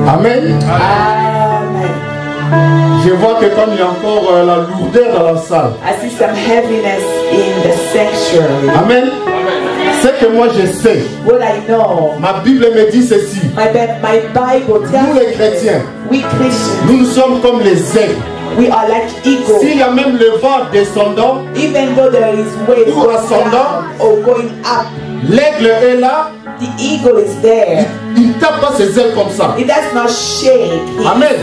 Amen. Amen. Je vois que comme il y a encore la lourdeur dans la salle. I see some heaviness in the sanctuary. Amen. C'est que moi je sais. What I know. Ma Bible me dit ceci. My Bible tells Nous les chrétiens, we Christians, nous sommes comme les aigles. we are like eagles. S'il y a même le vent descendant, Even though there is waves ou ascendant, or going up, l'aigle est là. the eagle is there. Il ne tape pas ses ailes comme ça. It does not shake. Amen.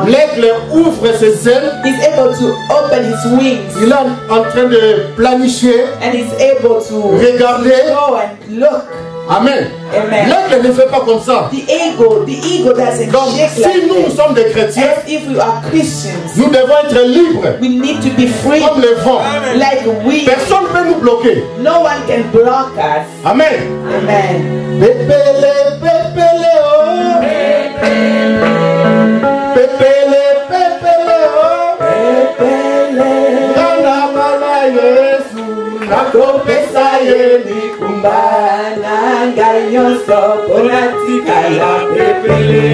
L'aigle ouvre ses ailes. He's able to open his wings. Il est en train de planifier. And he's able to regarder. Go and look. Amen. Amen. L'aigle ne fait pas comme ça. The eagle doesn't donc, shake si like nous sommes des chrétiens, if we are Christians, nous devons être libres. We need to be free. Comme le vent. Like we. Personne ne peut nous bloquer. No one can block us. Amen. Amen. Pépélé, pépélé, oh. Pépélé, pépélé, oh. Pépélé. Nana mala Yesu, nako pesa yeni.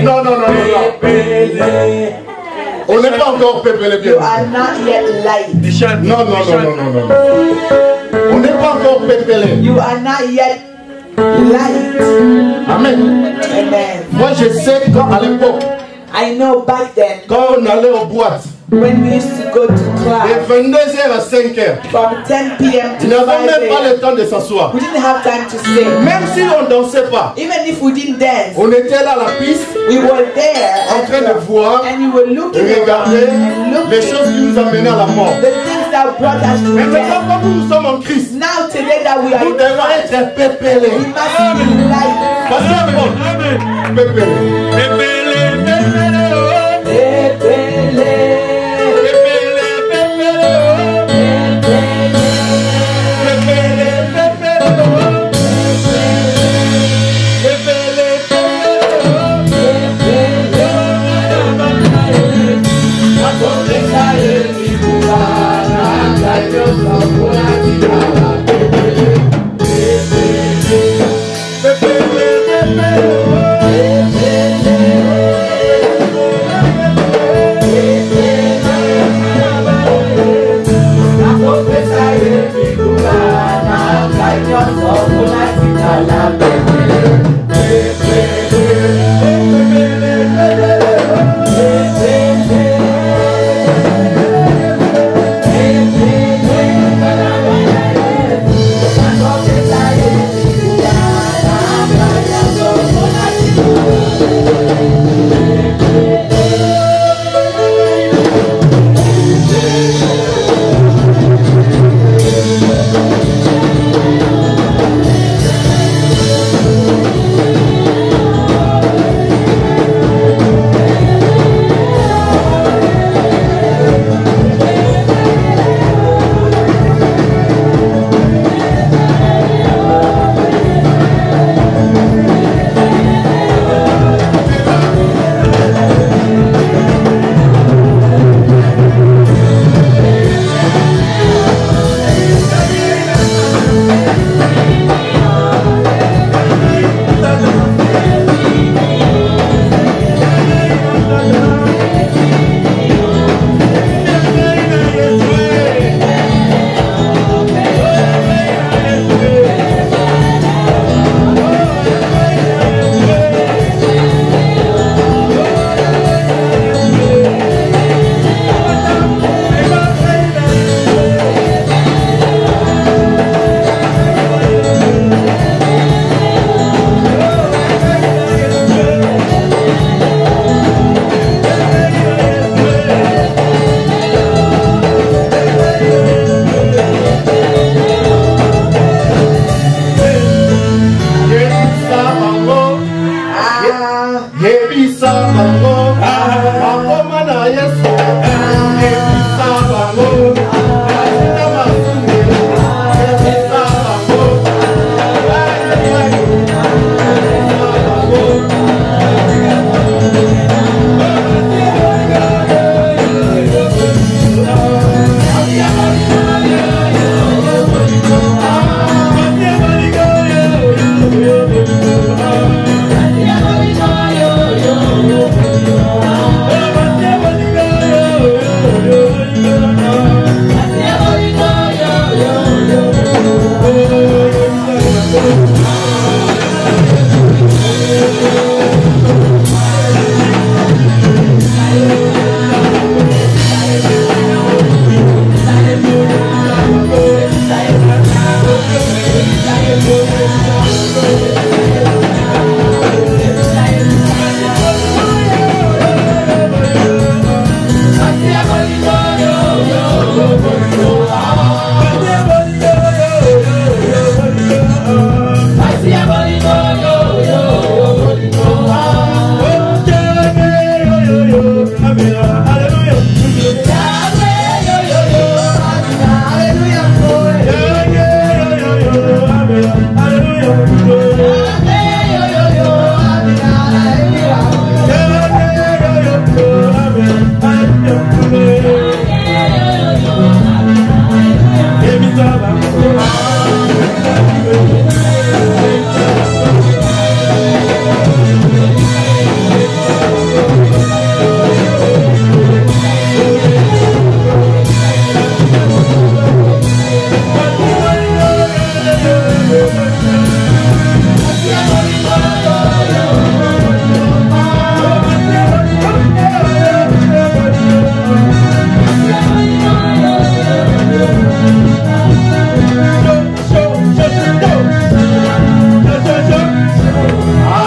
Non, non, non, non, non. On n'est pas encore pépélé bien. You are not yet light. Non, non, non, non, non, non. On n'est pas encore pépélé. You are not yet light. Amen. Amen. Moi, je sais qu'à l'époque, I know back then, quand on allait aux boîtes, when we used to go to class, de 22h à 5h, from 10 p.m. to 5 il n'avait même pas le temps de s'asseoir. We didn't have time to sing. Même si on ne dansait pas, even if we didn't dance, on était là à la piste, we were there en train de voir and we were looking et regarder around, les choses qui nous amènent à la mort. the things that brought us to Mais death. maintenant, comme nous sommes en Christ, Now today that we are nous in devons Christ, être pépélés. we must be light. Pasteur Paul, pépélés. Pépélés, pépélés, oh. Pépélés.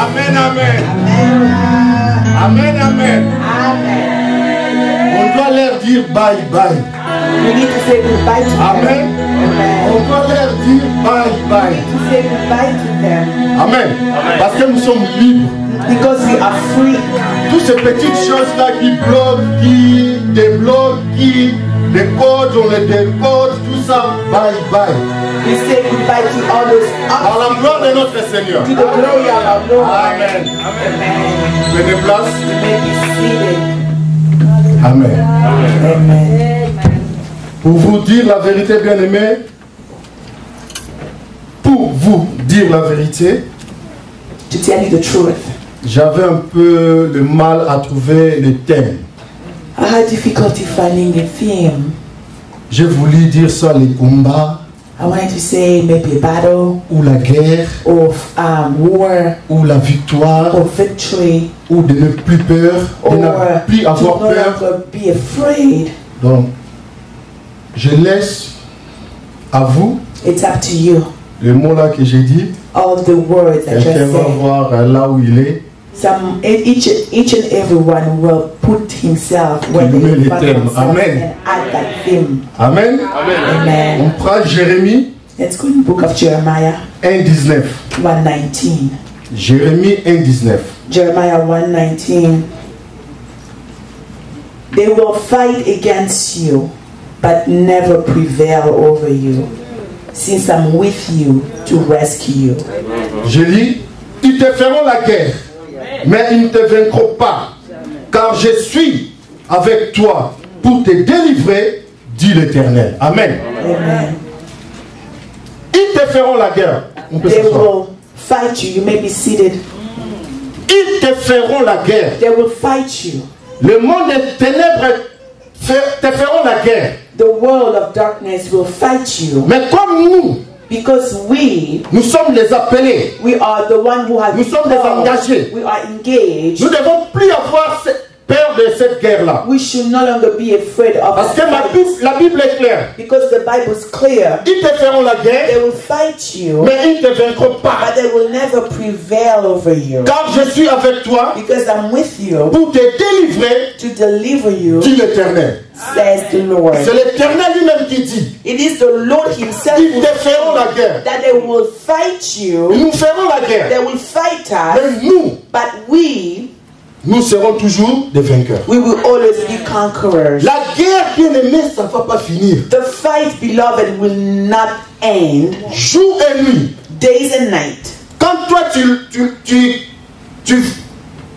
Amen, amen. Amen, amen. On doit leur dire bye bye. We need to say goodbye to Amen. them. On doit leur dire bye bye. To say goodbye to them. Amen. Parce que nous sommes libres. Because we are free. Toutes ces petites choses-là qui bloquent, qui débloquent, qui décodent, on les décode, tout ça, bye bye. We say goodbye to all those À la gloire de notre Seigneur. to the glory of our Lord. Amen. Amen. Prenez place. You may be seated. Amen. Amen. Pour vous dire la vérité, bien-aimés, pour vous dire la vérité, To tell you the truth, j'avais un peu de mal à trouver le thème. I had difficulty finding the theme. J'ai voulu dire ça, les combats, I wanted to say maybe a battle ou la guerre, or war ou la victoire, or victory ou de ne plus peur, de or ne plus to avoir no peur. longer be afraid. Donc, je laisse à vous It's up to you. le mot là que j'ai dit. All the words I Quelqu'un just va said. voir là où il est. Each and everyone will put himself where Qui met they les find thèmes. themselves Amen. and add that theme. Amen. Amen. On prend Jérémie Let's go in the book of Jeremiah 1,19. 1:19. Jérémie 1,19. Jeremiah 1:19. They will fight against you, but never prevail over you, since I'm with you to rescue you. Je lis, ils te feront la guerre, mais ils ne te vaincront pas, car je suis avec toi pour te délivrer, dit l'Éternel. Amen. Amen. Ils te feront la guerre. On peut They s'asseoir. will fight you. You may be seated. Ils te feront la guerre. They will fight you. Le monde des ténèbres te feront la guerre. The world of darkness will fight you. Mais comme Because nous sommes les appelés, we are the one who have nous sommes les engagés. we are engaged. Nous ne devons plus avoir peur de cette guerre-là. We should no longer be afraid of Parce que that fight. la Bible est claire. Because the Bible is clear. Ils te feront la guerre, They will fight you, mais ils ne te vaincront pas. but they will never prevail over you. Car je suis avec toi Because I'm with you pour te délivrer, to deliver you, dit l'Éternel. says the Lord. C'est l'Éternel lui-même qui dit. It is the Lord himself Ils who te feront la guerre. that they will fight Ils you, nous feront la guerre. they will fight us, Mais but nous serons toujours des vainqueurs. we will always be conquerors. La guerre, bien aimée, ça ne va pas finir. The fight, beloved, will not end Jour et nuit. days and night. Quand toi,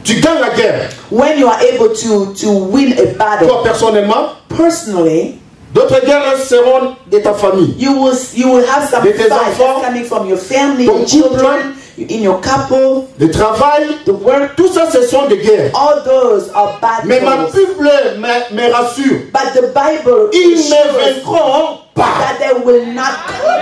tu gagnes la guerre, When you are able to win a battle, toi personnellement, personally, d'autres guerres seront de ta famille. you will have some De tes fight enfants, that's coming from your family, ton your children, in your couple, Le travail, the work. tout ça, ce sont des guerres. All those are Mais ma battles. Bible me rassure. But the Bible Ils ne assures vaincront pas. that they will not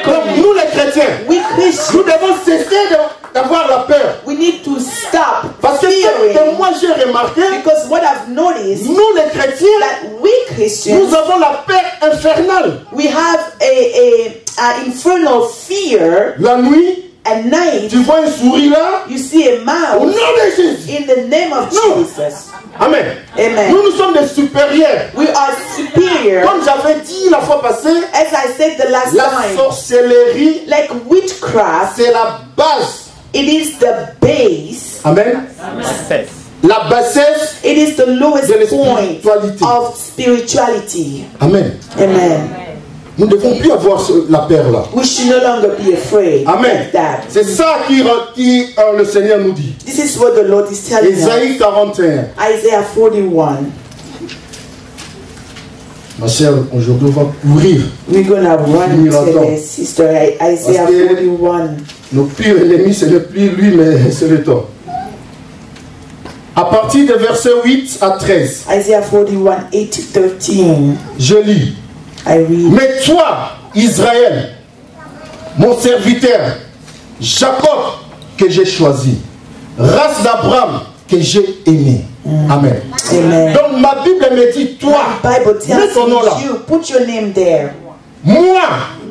Donc conquer you. nous les chrétiens, We nous Christians, devons cesser d'avoir la peur. we need to stop Parce que fearing. moi j'ai remarqué, Because what I've noticed nous les chrétiens, that we Christians, nous avons la peur infernale. we have a infernal fear La nuit, at night. tu vois un souris là, You see a au mouse nom de Jésus. in the name of No. Jesus. Amen. Amen. Nous sommes des supérieurs. We are superior. Comme j'avais dit la fois passée, As I said the last la time, sorcellerie, like witchcraft, c'est la base. it is the base. Amen. La bassesse. It is the lowest De la point spiritualité. of spirituality. Amen. Amen. Nous ne devons plus avoir la peur là. We should no longer be afraid Amen. of that. C'est ça qui le Seigneur nous dit. This is what the Lord is telling us. Isaïe 41. Isaiah 41. Ma chère, aujourd'hui on va courir. We're gonna run Finira to temps. this, sister. Isaiah Parce que- 41. Notre pire ennemi, ce n'est plus lui, mais c'est le temps. À partir de verset 8 à 13, Isaiah 41, 8 to 13. je lis. I read. Mais toi, Israël, mon serviteur, Jacob, que j'ai choisi, race d'Abraham, que j'ai aimé. Amen. Amen. Donc ma Bible me dit, toi, The Bible mets tells ton nom là. you, put your name there. Moi,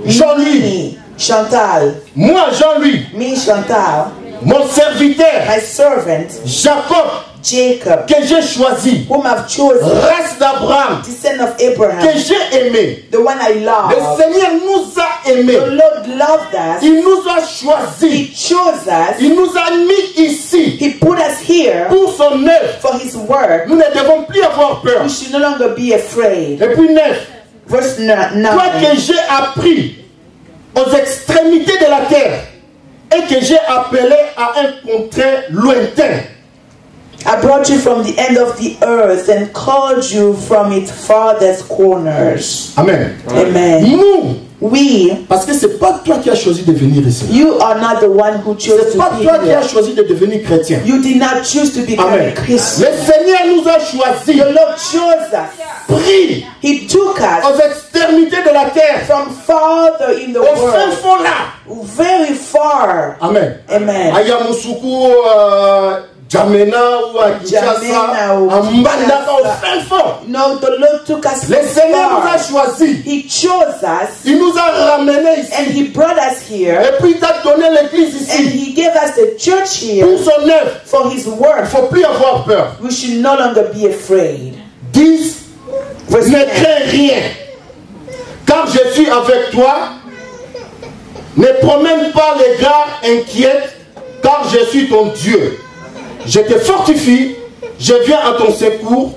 Jean-Louis, Me, Chantal. moi, Jean-Louis, Me, Chantal. mon serviteur, my servant, Jacob, Jacob, que j'ai choisi, whom I've chosen, race d'Abraham, descendant of que Abraham, j'ai aimé. the one I Le love. Seigneur nous a aimés. The Lord loved us. Il nous a He choisis. chose us. Il nous a mis ici He put us here pour son œuvre. for His work. Nous ne devons plus avoir peur. We should no longer be afraid. Et puis 9. Verse 9. Toi que j'ai appris aux extrémités de la terre et que j'ai appelé à un contraire lointain. I brought you from the end of the earth and called you from its farthest corners. Amen. Amen. Nous, We, parce que c'est pas toi qui as choisi de venir ici. you are not the one who chose C'est to pas be toi qui here. as choisi de devenir chrétien. You did not choose to become Amen. a Christian. Le Seigneur nous a choisis, The Lord chose us. pris He took us aux extrémités de la terre, from farther in the au fin world, fond là. very far. Amen. Amen. À Yamoussoukro, Djamena ou à Kinshasa, Djamena ou à Mbandaka, au Kinshasa. fin fond. No, the Lord took us Le Seigneur nous a far. choisis. He chose us Il nous a ramenés ici. and He brought us here Et puis il t'a donné l'église and ici. He gave us the church here Pour son œuvre. for His Il ne work. faut plus avoir peur. We should no longer be afraid. 10. Verse Ne 10. crains rien. Car je suis avec toi. Ne promène pas les gars inquiètes. Car je suis ton Dieu. Je te fortifie. Je viens à ton secours.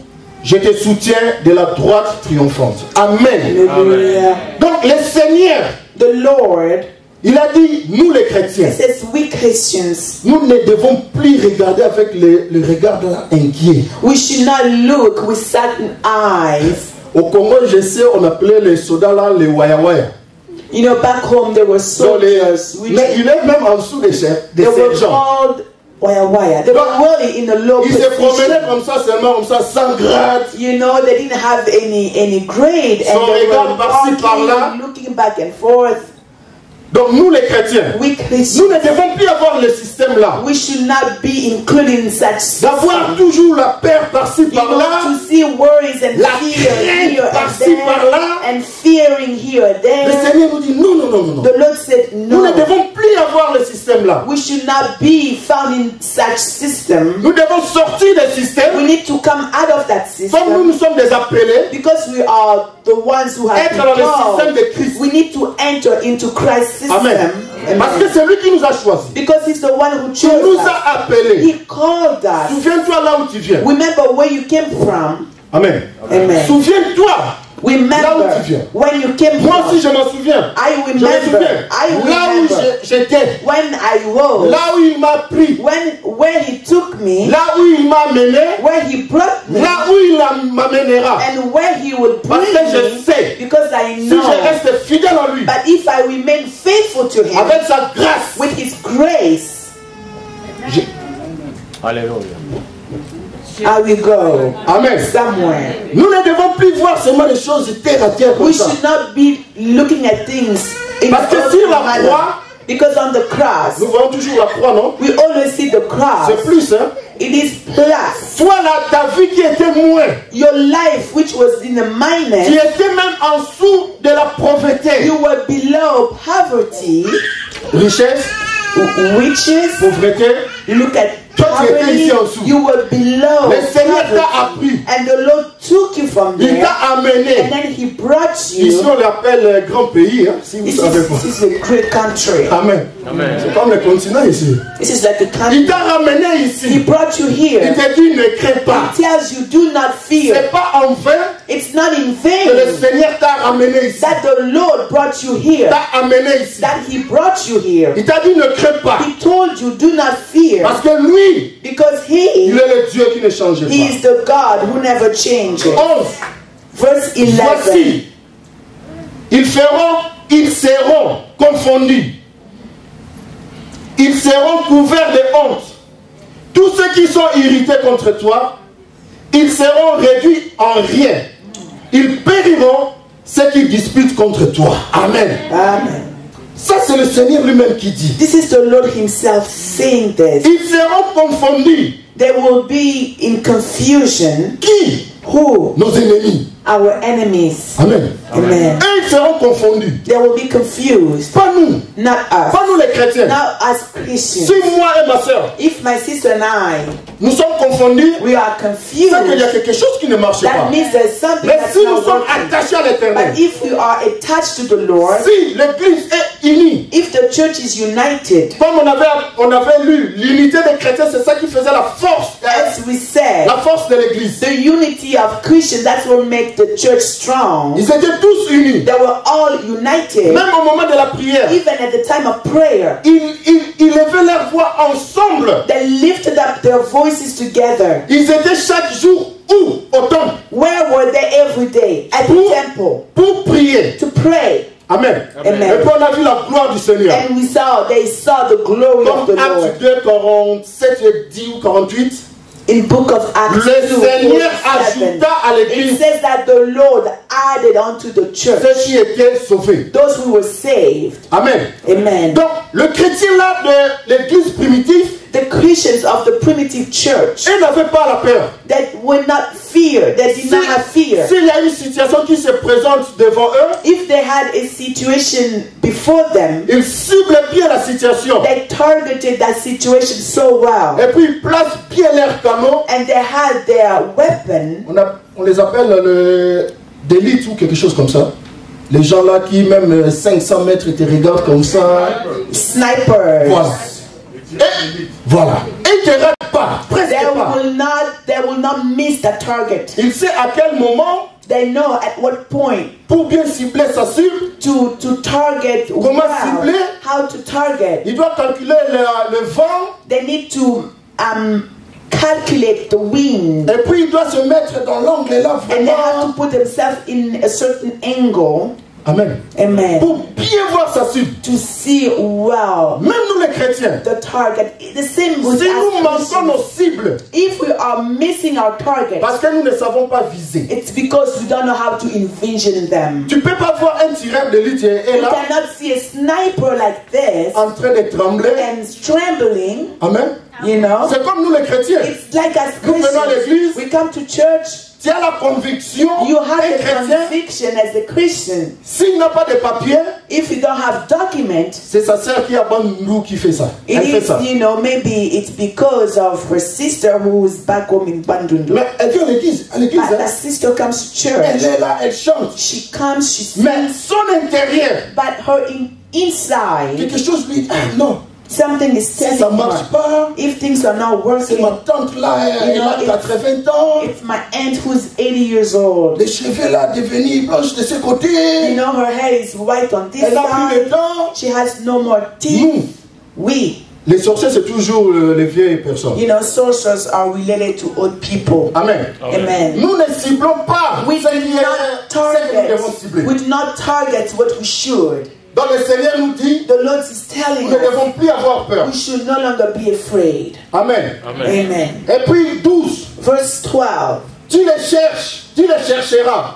Je te soutiens de la droite triomphante. Amen. Hallelujah. Donc le Seigneur, The Lord, il a dit, nous les chrétiens, He says, we Christians, nous ne devons plus regarder avec le regard là inquiet. we should not look with certain eyes. Au Congo, je sais, on appelait les soldats là les waya-waya. You know, back home there were Donc, soldiers which mais il est même en dessous des chefs, des they were sergents. called waya. They were really in a low Ils se promenaient position. comme ça, seulement comme ça, sans grade. You know, they didn't have any grade, and Son they were regard par-ci, par-là. walking, looking back and forth. Donc nous les chrétiens, We nous Christians, ne devons plus avoir le système là. we should not be included in such D'avoir system. toujours la peur par-ci, You know, par-là. to see worries and La fear crainte here and par-ci, there, par-là. and fearing here and Le there. Seigneur nous dit non, non, non, non, non. The Lord said, Nous ne no, devons plus avoir le système là. we should not be found in such system. Nous devons sortir des systèmes. We need to come out of that Comme system nous sommes des appelés, because we are the ones who have être been dans le système called. de Christ. We need to enter into Christ's system. Amen. Parce que c'est lui qui nous a choisis. Because He's the one who Il chose nous us. a appelés. He called us. Souviens-toi là où tu viens. Remember where you came from. Amen. Amen. Souviens-toi. Remember Là où tu viens. when you came Moi from. aussi je m'en souviens. I Je me souviens. remember. I Là où remember j'étais. when I was. Là où il m'a pris. Where He took me. Là où il m'a mené. Where He brought me. Là où il m'amènera. And where He would Parce bring que je me. sais. Because I Si know. je reste fidèle en lui. But if I remain faithful to Him. Avec sa grâce. With His grace. Alléluia. I will go Amen. somewhere. Nous ne devons plus voir seulement les choses terre à terre comme We ça. should not be looking at things in Parce que earthly sur la manner. croix, Because on the cross, nous voyons toujours la croix, non? we always see the cross. C'est plus, hein? It is plus. Toi là, ta vie qui était moins, Your life, which was in the tu minus, étais même en dessous de la pauvreté. you were below poverty, Richesse, riches. pauvreté. Look at Toi, tu étais poverty. ici en dessous. You were below Le Seigneur t'a poverty. appris. And the Lord took you from Il there. t'a And amené. then He brought Ici, you. on l'appelle grand pays, hein, si vous This savez pas. is a great country. Amen. Amen. C'est comme le continent ici. This is like a Il country. t'a ramené He ici. brought you Il here. t'a dit ne crains pas. He tells you, do not fear. C'est pas en vain It's not in que le vain Seigneur t'a ramené ici. that the Lord brought you here. T'a amené ici. That He brought you here. Il t'a dit ne crains pas. He told you, do not fear. Parce que lui, Because il He est le Dieu qui ne change He pas. is the God who never changes. 11. Verse 11. Voici, ils seront confondus. Ils seront couverts de honte. Tous ceux qui sont irrités contre toi, ils seront réduits en rien. Ils périront ceux qui disputent contre toi. Amen. Amen. Ça, c'est le Seigneur lui-même qui dit. This is the Lord Himself saying this. Ils seront confondus. They will be in confusion. Qui? Who? Nos ennemis. Our enemies. Amen. Amen. Et ils seront confondus. They will be confused. Pas nous. Not us. Pas nous les chrétiens. Not as Christians. Si moi et ma soeur, If my sister and I, nous sommes confondus, we are confused, c'est qu'il y a quelque chose qui ne marche that pas. means there's something Mais that's si nous not sommes working. attachés à l'éternel, But if we are attached to the Lord, si l'église est unie, if the church is united, comme on avait lu, l'unité des chrétiens, c'est ça qui faisait la force de l'église. the unity of Christians, that's what makes the church strong. Ils étaient tous unis. They were all united. Même au moment de la prière, Even at the time of prayer, ils levaient leur voix ensemble. they lifted up their voices together. Ils étaient chaque jour où? Au temple. Where were they every day? At the temple. Pour prier. To pray. Amen. Amen. Et puis on a vu la gloire du Seigneur. And they saw the glory of the Comme Lord. Acte 2, 47, 10 ou 48. In book of Acts Le 2, Seigneur 47, ajouta à it l'église says that the Lord added unto the church ceux qui étaient sauvés. those who were saved. Amen. Amen. Donc, le chrétien là de l'église primitive, The Christians of the primitive church, ils n'avaient pas la peur. that were not fear, that did not have fear. S'il y a une situation qui se présente devant eux, If they had a situation before them, ils ciblent bien la situation. they targeted that situation so well. Et puis ils placent bien leur canot. And they had their weapon. On les appelle d'élite ou quelque chose comme ça. Les gens là qui même 500 mètres te regardent comme ça. Snipers. Voilà. Et voilà. Et ils ne te ratent pas. Presque pas. They will not miss the target. Il sait à quel moment. They know at what point. Pour bien cibler sa cible. To target. Comment cibler? How to target. Il doit calculer le vent. They need to calculate the wind. Et puis il doit se mettre dans l'angle là vraiment. And they have to put themselves in a certain angle. Amen. Amen. Pour bien voir sa cible. To see well. Même nous les chrétiens. The target. The same with si nous manquons nos cibles. If we are missing our target. Parce que nous ne savons pas viser. It's because we don't know how to envision them. Tu peux pas voir un tireur d'élite et là. You cannot see a sniper like this. En train de trembler. And trembling. Amen. You know. C'est comme nous les chrétiens. It's like as nous venons à l'église. We come to church. Tu as la conviction. You have the conviction as a Christian. S'il n'a pas de papier, if you don't have documents, c'est sa sœur qui a Bandundu qui fait ça. Elle fait ça. You know, maybe it's because of her sister who is back home in Bandundu. Mais elle vient à l'église. But the sister comes to church. Elle est là, elle chante. She comes, she sings. Mais son intérieur. But her inside. Quelque chose lui dit, ah non. Something is telling ça marche pas. If things are not working. C'est ma tante là, elle a 80 ans. It's my aunt who's 80 years old. Les cheveux là devenus blanches de ce côté. You know, her hair is white on this elle a plus de dents. She has no more teeth. We. Les sorciers c'est toujours les vieilles personnes. You know, sorcerers are related to old people. Amen. Amen. Nous ne ciblons pas. We do not target what we should. Donc le Seigneur nous dit, the Lord is telling nous ne devons plus avoir peur. We should no longer be afraid. Amen. Amen. Amen. Et puis 12. Verse 12. Tu les cherches, tu les chercheras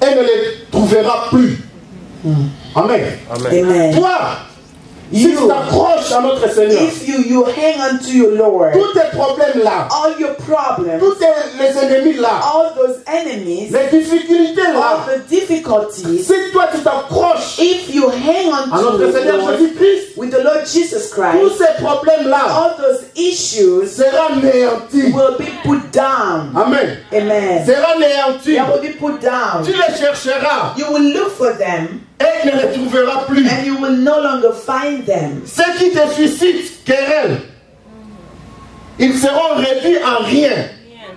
et ne les trouveras plus. Amen. Amen. Toi, si tu t'accroches à notre Seigneur, if you hang on to your Lord, tous tes problèmes là, all your problems, tous les ennemis là, all those enemies, les difficultés là, all the difficulties, si toi tu t'accroches if you hang on à to notre Seigneur Jésus-Christ, with the Lord Jesus Christ, tous ces problèmes là, all those issues seront néantis. Will be put down. Amen. Amen. Seront néantis. They will be put down. Tu les chercheras. You will look for them. Et ne les trouveras plus. And you will no longer find them. Ceux qui te suscitent querelle, ils seront réduits en rien.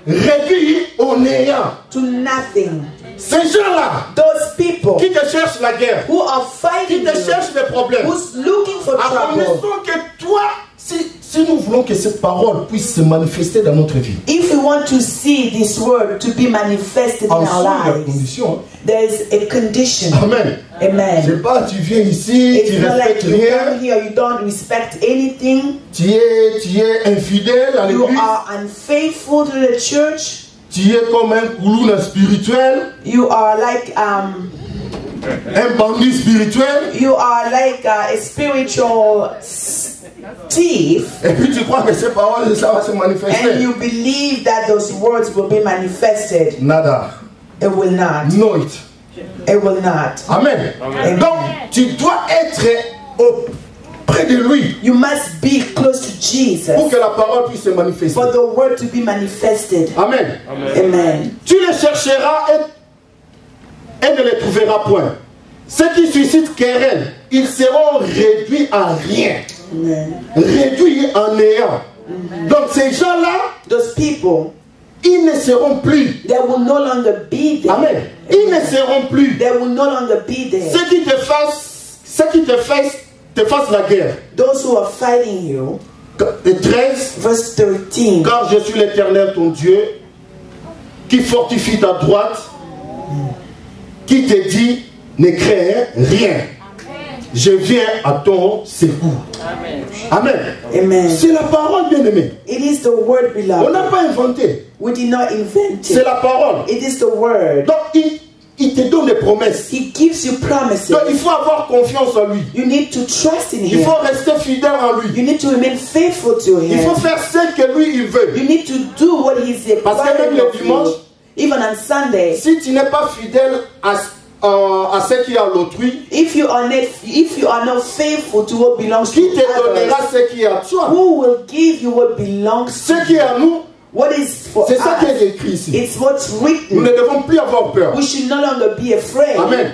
Réduits au néant. To nothing. Ces gens-là, those people qui te cherchent la guerre, who are fighting, qui te cherchent des problèmes, who's looking for trouble, que toi, si nous voulons que cette parole puisse se manifester dans notre vie, if we want to see this word to be manifested in our lives, there's a condition. Amen. Amen. C'est pas tu viens ici, tu respectes rien. Here, you don't respect anything. Tu es infidèle à l'église. You are unfaithful to the church. Tu es comme un koulouna spirituel. You are like un bandit spirituel. You are like a spiritual thief, et puis tu crois que ces paroles, ça va se and manifester. you believe that those words will be manifested, Nada. it will not. Know it. It will not. Amen. Amen. Donc, tu dois être auprès de lui You must be close to Jesus pour que la parole puisse se manifester. for the word to be manifested. Amen. Amen. Tu les chercheras et ne les trouveras point. Ceux qui suscitent querelle, ils seront réduits à rien. Amen. Réduits en néant. Donc ces gens-là, Those people, ils ne seront plus. they will no longer be there. Amen. Ils ne seront plus. They will no longer be there. Ceux qui te fassent la guerre. Those who are fighting you, Et 13. verse 13. Car je suis l'Éternel ton Dieu, qui fortifie ta droite, qui te dit, ne crains rien. Je viens à ton secours. Amen. Amen. C'est la parole, bien-aimée. It is the word, On n'a beloved. pas inventé. We did not invent C'est it. la parole. It is the word. Donc, il te donne des promesses. He gives you promises. Donc, il faut avoir confiance en lui. You need to trust in Il him. faut rester fidèle en lui. You need to remain faithful to Il faut him. faire ce que lui, il veut. You need to do what he's Parce que même requiring le of dimanche, you. Even on Sunday, si tu n'es pas fidèle à ce qui est à l'autrui, if you are not faithful to what belongs qui to te donnera others, ce qui est à toi? who will give you what belongs Ce to qui you? est à nous, What is for c'est ça qui us? est écrit ici. It's what's Nous written. ne devons plus avoir peur. We should no longer be afraid. Amen.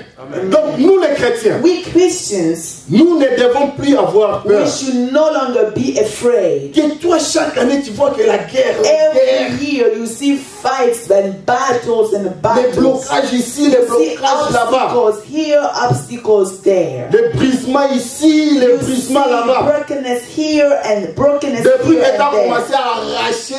Donc nous les chrétiens, We Christians, nous ne devons plus avoir we peur. should no longer be afraid. Que toi chaque année tu vois que la guerre, Every year you see fights and battles and les battles. blocages ici, les You see blocages là-bas, obstacles here, obstacles there. les brisements ici, les You see brisements là-bas. brokenness here and brokenness Depuis here que tu as and there. commencé à arracher,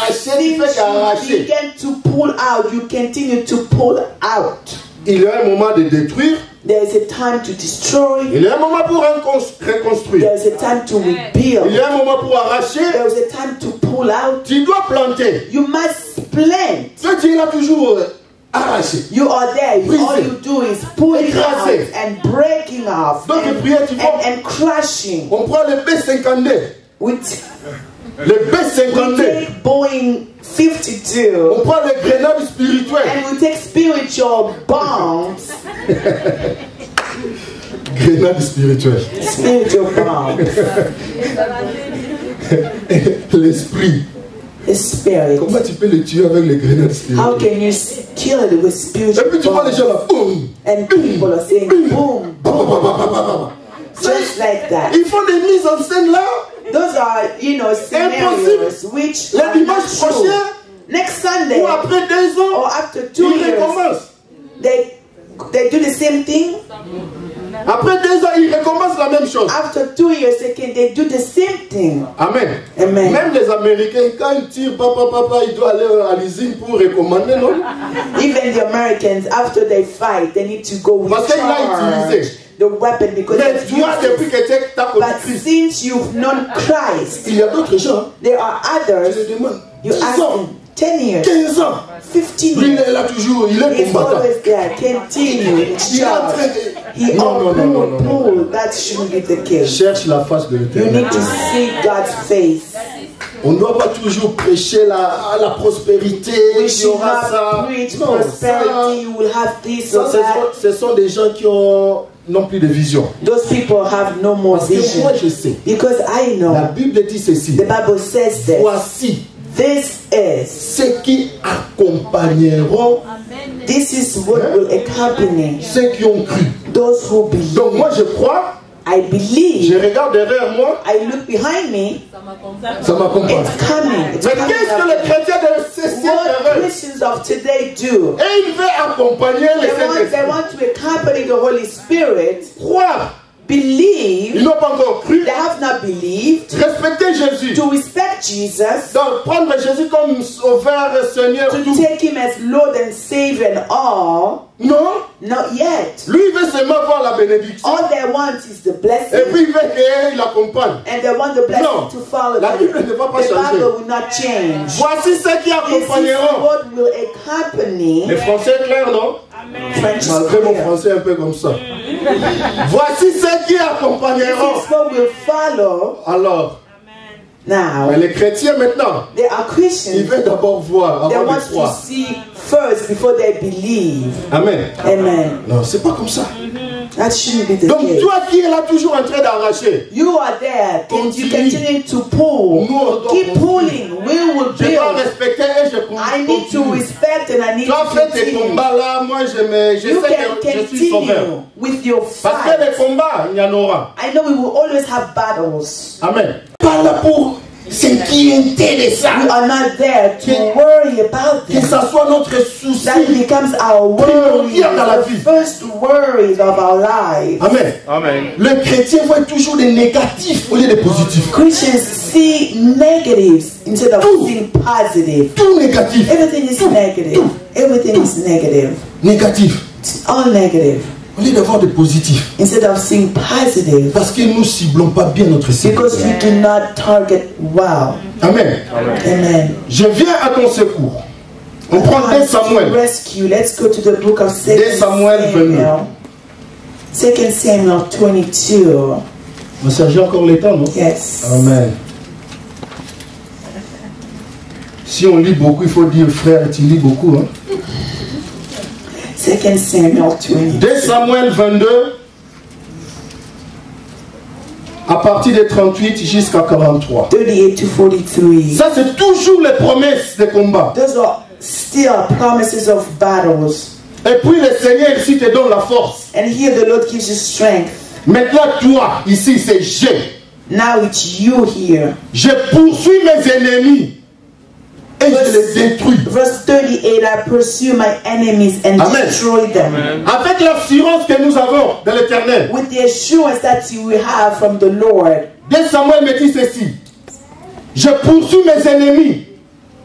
tu Since fais qu'arracher. you began to pull out, you continue to pull out. Il y a un moment de détruire, There is a time to destroy. il y a un moment pour reconstruire, There is a time to il rebuild. y a un moment pour arracher. There is a time to pull out. Tu dois planter. You must plant. Ce Dieu l'a toujours arraché. You are there. Brisé. All you do is pulling out Écrasé. and breaking off Donc, and, prière, tu vois. and crushing. On prend le B-52. With Le we B-52. take Boeing 52 On prend les grenades spirituelles. and we take spiritual bombs. Grenades spirituelles. Spiritual bombs. L'esprit. The spirit. Comment tu peux le tuer avec les grenades How spirituelles? can you kill it with Et spiritual puis tu vois les gens bombs? là. Boum. And people are saying boom, boom, just like that. Ils font des mises en scène là. Those are, scenarios which Le are not dimanche true. prochain, Next Sunday ou après 2 or ans, after 2 ils years, recommencent. they do the same thing. Après 2 ans, ils recommencent la même chose. After 2 years, they do the same thing. Amen. Amen. Même les Américains, quand ils tirent, papa, il doit aller à l'usine pour recommander, non? Even the Americans, after they fight, they need to go Parce qu'il l'a recharge utilisé. the weapon because Mais it's toi, depuis useless. que tu as connu But Christ, since you've known Christ, il y a d'autres gens, there are je others. te demande, You 10 ask ans, them 10 years, 15 ans, 15 lui il years. est là toujours, il est He's combattant. always there, continue in Il est en train charge. de... He Non. pull. That shouldn't be the case. Cherche la face de You l'Éternel. need to see God's face. On ne doit pas toujours prêcher la prospérité, We il y should aura not ça. preach Non, prosperity. You will have this ça, or that. ce sont des gens qui n'ont plus de vision. Those people have no more Parce que vision. moi je sais, Because I la know Bible dit ceci. the Bible says this. Voici This is. ceux qui accompagneront This is what will accompany ceux qui ont cru. those who believe. Donc moi je crois, I je believe. regarde derrière moi, I look behind me. ça m'accompagne. It's coming. It's Mais coming. qu'est-ce que up. les chrétiens de ce siècle What veulent? Christians of today do? Et il veut accompagner les They Saint-Esprit. want to accompany the Holy Spirit. Croire, Believe. ils n'ont pas encore cru. They have not believed. Respecter Jésus. To respect Jesus. Donc prendre Jésus comme sauveur, Seigneur, To tout. take him as Lord and Savior and all. Non. Not yet. Lui, il veut seulement voir la bénédiction. All they want is the Et blessing. puis il veut qu'il accompagne. And they want the blessing Non. to follow La them. Bible ne va pas The changer. Bible will not change. Voici ceux qui This is accompagneront. what will accompany. Les Français clairs, non? French is Malgré mon clear. français un peu comme ça. Voici ceux qui accompagneront. This is what will follow. Alors, Now, les chrétiens maintenant, they are ils Christians. veulent d'abord voir They avant want de to croire. see first before they believe. Amen. Amen. Non, c'est pas comme ça. That shouldn't be the Donc case. toi qui es là toujours en train d'arracher, You are there. And you Continue. continue to pull. Nous, on doit Keep continuer. pulling. We will je dois build. respecter et je I need to continue. respect and I need Tu as to fait tes continue. combats là, moi je You sais can que je suis sauveur. continue with your Parce que fight. les combats, il y en aura. I know we will always have battles. Amen. Pas là pour ce qui est intéressant. We are not there to worry about Que them. ça soit notre souci. That becomes our worry, Primordial dans la vie. the first worries of our lives. Amen. Amen. Le chrétien voit toujours des négatifs au lieu des positifs. Christians see negatives instead of Tout. seeing positive. Tout négatif. Everything is Tout. negative. Tout. Everything is negative. Négatif. It's all negative. Au lieu d'avoir des positifs. Instead of seeing positive. Parce que nous ciblons pas bien notre cible. Because we do not target well. Amen. Amen. Je viens à ton secours. On prend 2 Samuel. Rescue. Let's go to the book of 2 2 Samuel 22. Samuel. 2 Samuel 22. Mais ça, j'ai encore le temps, non? Yes. Amen. Si on lit beaucoup, il faut dire, frère, tu lis beaucoup. Hein? 2 Samuel 22. 2 Samuel 22, à partir de 38 jusqu'à 43. 38 to 43. Ça, c'est toujours les promesses de combat. Those are still promises of battles. Et puis le Seigneur ici te donne la force. And here the Lord gives you strength. Maintenant, toi, ici, c'est je. Now it's you here. Je poursuis mes ennemis et je les détruis. Verse 38, I pursue my enemies and Amen. destroy them. Amen. Avec l'assurance que nous avons de l'Éternel. With the assurance that you will have from the Lord. 2 Samuel me dit ceci. Je poursuis mes ennemis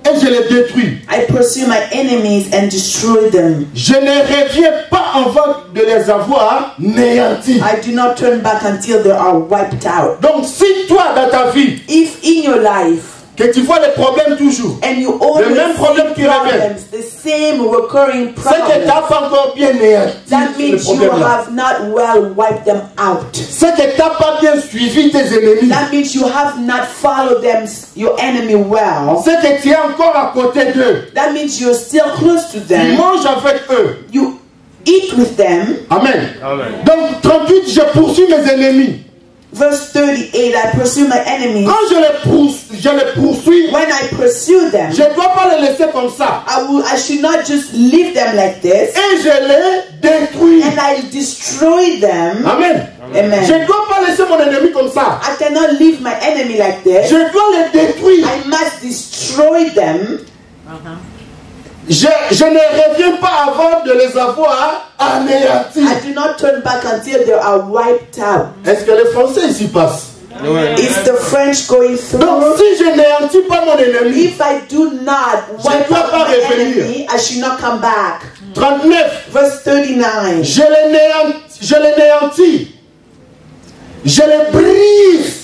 et je les détruis. I pursue my enemies and destroy them. Je ne reviens pas avant de les avoir néantis. I do not turn back until they are wiped out. Donc si toi dans ta vie, If in your life que tu vois les problèmes toujours, and you always même problème see qui revient. problems, the same recurring c'est que tu problems, n'as pas encore bien néanti that le means you problème là. have not well wiped them out. C'est que tu n'as pas bien suivi tes ennemis. That means you have not followed them, your enemy well. C'est que tu es encore à côté d'eux. That means you're still close to Tu them. manges avec eux. You eat with them. Amen. Amen. Donc 38, je poursuis mes ennemis. Verse 38, I pursue my enemies. Quand je les poursuis, When I pursue them, je ne dois pas les laisser comme ça. I should not just leave them like this. Et je les détruis. And I destroy them. Amen. Amen. Je ne dois pas laisser mon ennemi comme ça. I cannot leave my enemy like this. Je dois les détruire. I must destroy them. Je ne reviens pas avant de les avoir anéantis. I do not turn back until they are wiped out. Est-ce que les Français ici passent? Is the French going Donc through? si je n'anéantis pas mon ennemi, If I do not wipe dois out pas my revenir. enemy, I should not come back. 39, Verse 39. je les néantis. Je les brise.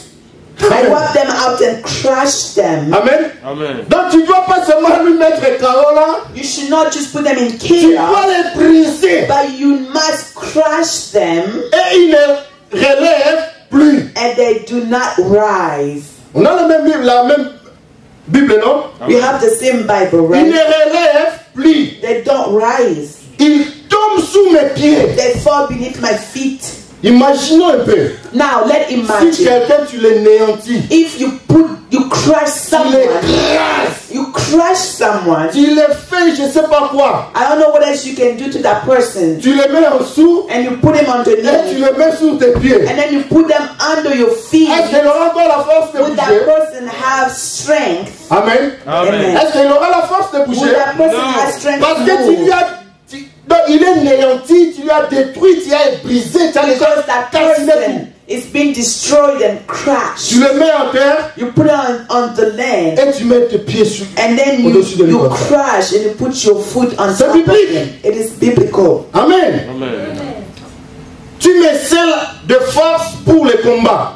I wipe them out and crush them. Amen. Amen. Donc tu ne dois pas seulement lui mettre KO là, You should not just put them in tu dois chaos, les briser. but you must crush them, Et ils ne relèvent plus. and they do not rise. On a la même Bible, non? We have the same Bible, Ils right? ne relèvent plus. They don't rise. Ils tombent sous mes pieds. They fall beneath my feet. Imaginons un peu. Now let Si imagine quelqu'un tu les néantis, if you crush tu les someone, crasses, you crush someone. tu les fais je sais pas quoi. I don't know what else you can do to that person. Tu les mets en dessous And you put him et tu underneath, les mets sur tes pieds. and then you put them under your feet. Est-ce qu'il aura encore la force de Would that bouger? person have strength? Amen. Amen. Est-ce qu'il aura la force de Would bouger? that person No. have strength Parce to que tu lui move? as... donc il est néanti, tu lui as détruit, tu as brisé, tu as Because that cassé person is being destroyed and crushed. Tu le mets en terre You put it on the land, et tu mets tes pieds sur. and then you Au-dessus de lui comme ça. crush and you put your foot on C'est top of biblique. them. It is biblical. Amen. Amen. Tu me scelles de force pour le combat.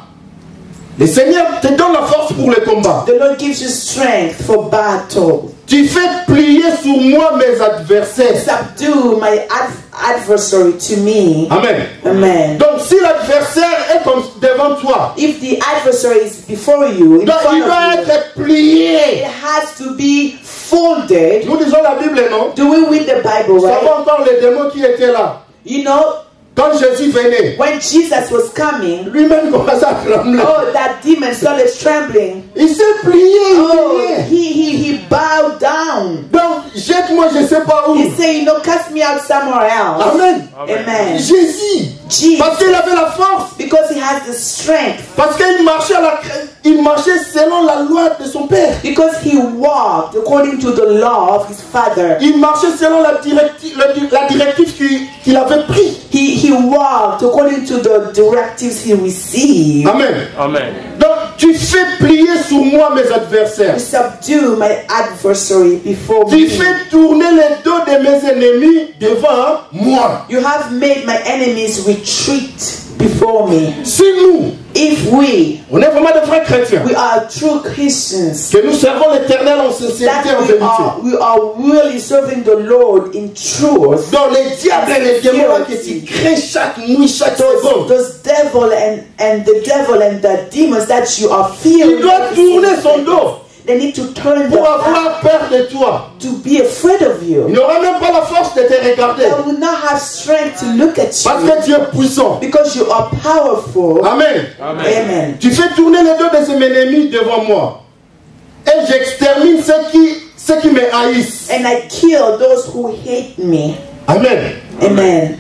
Le Seigneur te donne la force pour le combat. The Lord gives you strength for battle. Tu fais plier sur moi mes adversaires. Subdue my adversary to me. Amen. Amen. Donc si l'adversaire est comme devant toi, If the adversary is before you, in donc front il doit of you, être plié. it has to be folded. Nous lisons la Bible, non? Do we read the Bible, Nous right? savons encore les démons qui étaient là. You know, Quand Jésus venait, when Jesus was coming, lui-même commençait à trembler. oh, that demon started trembling. Il s'est plié, Oh, il he bowed down. Donc, jette-moi je ne sais pas où. He said, you know, cast me out somewhere else. Amen. Amen. Jésus. Jesus, Parce qu'il avait la force. because he has the strength. Parce qu'il marchait, il marchait selon la loi de son père. Because he walked according to the law of his father. Il marchait selon la directive qu'il avait prise. He walked according to the directives he received. Amen. Amen. Donc, tu fais plier sur moi mes adversaires. You subdue my adversary before Tu me. fais tourner les dos de mes ennemis devant moi. You have made my enemies retreat before me. Si nous, If we on est vraiment des vrais chrétiens, are true Christians, que nous servons l'Éternel en sincérité et en that vérité. we are really serving the Lord in truth. Dans les diables et les démons là que tu crées chaque nuit, chaque seconde, Those devil and the devil and the demons that you are fearing, il doit tourner son dos they need to turn pour their avoir back peur de toi. to be afraid of Il you. n'aura même pas la force de te regarder. They will not have strength to look at Parce you que tu es puissant. because you are powerful. Amen. Amen. Tu fais tourner les dos de ces ennemis devant moi. Et j'extermine ceux qui me haïssent. And I kill those who hate me. Amen. Amen.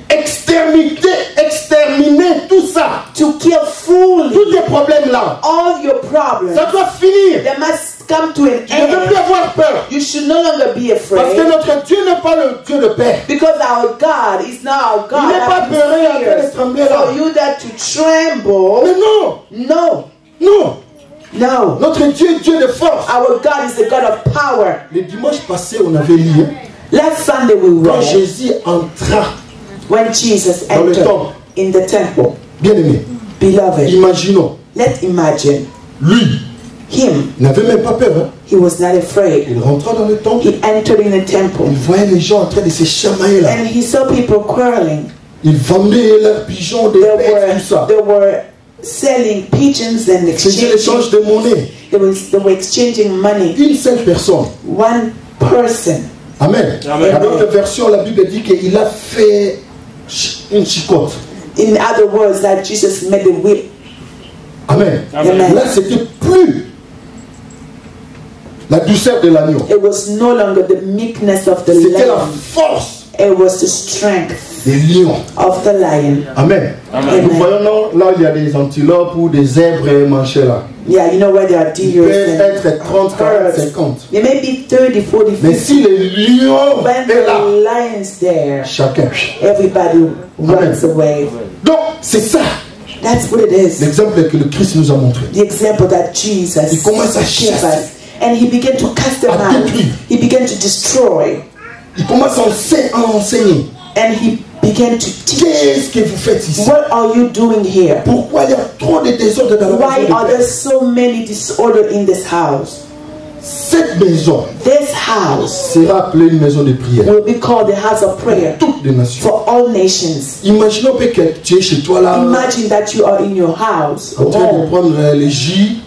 Exterminer tout ça. To kill fully Tous tes problèmes là. all your problems. Ça doit finir. They must come to an Tu ne veux plus end. avoir peur. You should no longer be Parce que afraid notre Dieu n'est pas le Dieu de paix. because our God is not our Il God. n'est pas that peureux en train fears. de trembler là. For you that to tremble. Mais non. No. Non. No. Notre Dieu est Dieu de force. Our God is the God of power. Le dimanche passé, on avait lu. Last Sunday we Quand read Jésus entra, when Jesus dans le entered temple. in the temple. Bien aimé, Beloved, imaginons, let's imagine lui, him. il n'avait même pas peur. Hein. He was not afraid. Il rentra dans le temple, He entered in the temple il voyait les gens en train de se chamailler là. and he saw people quarreling. Ils vendaient leurs pigeons, des bêtes, tout ça. They were selling pigeons and Ils faisaient l'échange de monnaie. they were exchanging money. Une seule personne. One person. Amen. Amen. Dans d'autres versions, la Bible dit qu'il a fait une chicotte. In other words, that Jesus made a whip. Amen. Amen. Là, c'était plus la douceur de l'agneau. It was no longer the meekness of the C'était la lamb. force It was the strength des lions. of the lion. Amen. Amen. Nous voyons là où il y a des antilopes ou des zèbres manchés là. Yeah, you know where there are Ils deer peuvent and être 30, 40, herds. 50. There may be 30, 40, Mais 50. si les lions When est là, the lion's there, chacun. everybody runs Amen. away. Donc, c'est ça That's what it is. l'exemple que le Christ nous a montré. The example that Jesus Il commence à gave chasser. us. And he began to cast them À out. détruire. He began to destroy. Il commence à enseigner. And he began to teach. Qu'est-ce que vous faites ici? What are you doing here? Pourquoi il y a trop de désordre dans la Why maison are de there Père? so many disorder in this house? Cette maison This house sera appelée une maison de prière. will be called the house of prayer Toutes les nations. for all nations. Imaginons que tu es chez toi là, Imagine that you are in your house, en train de home. prendre les jus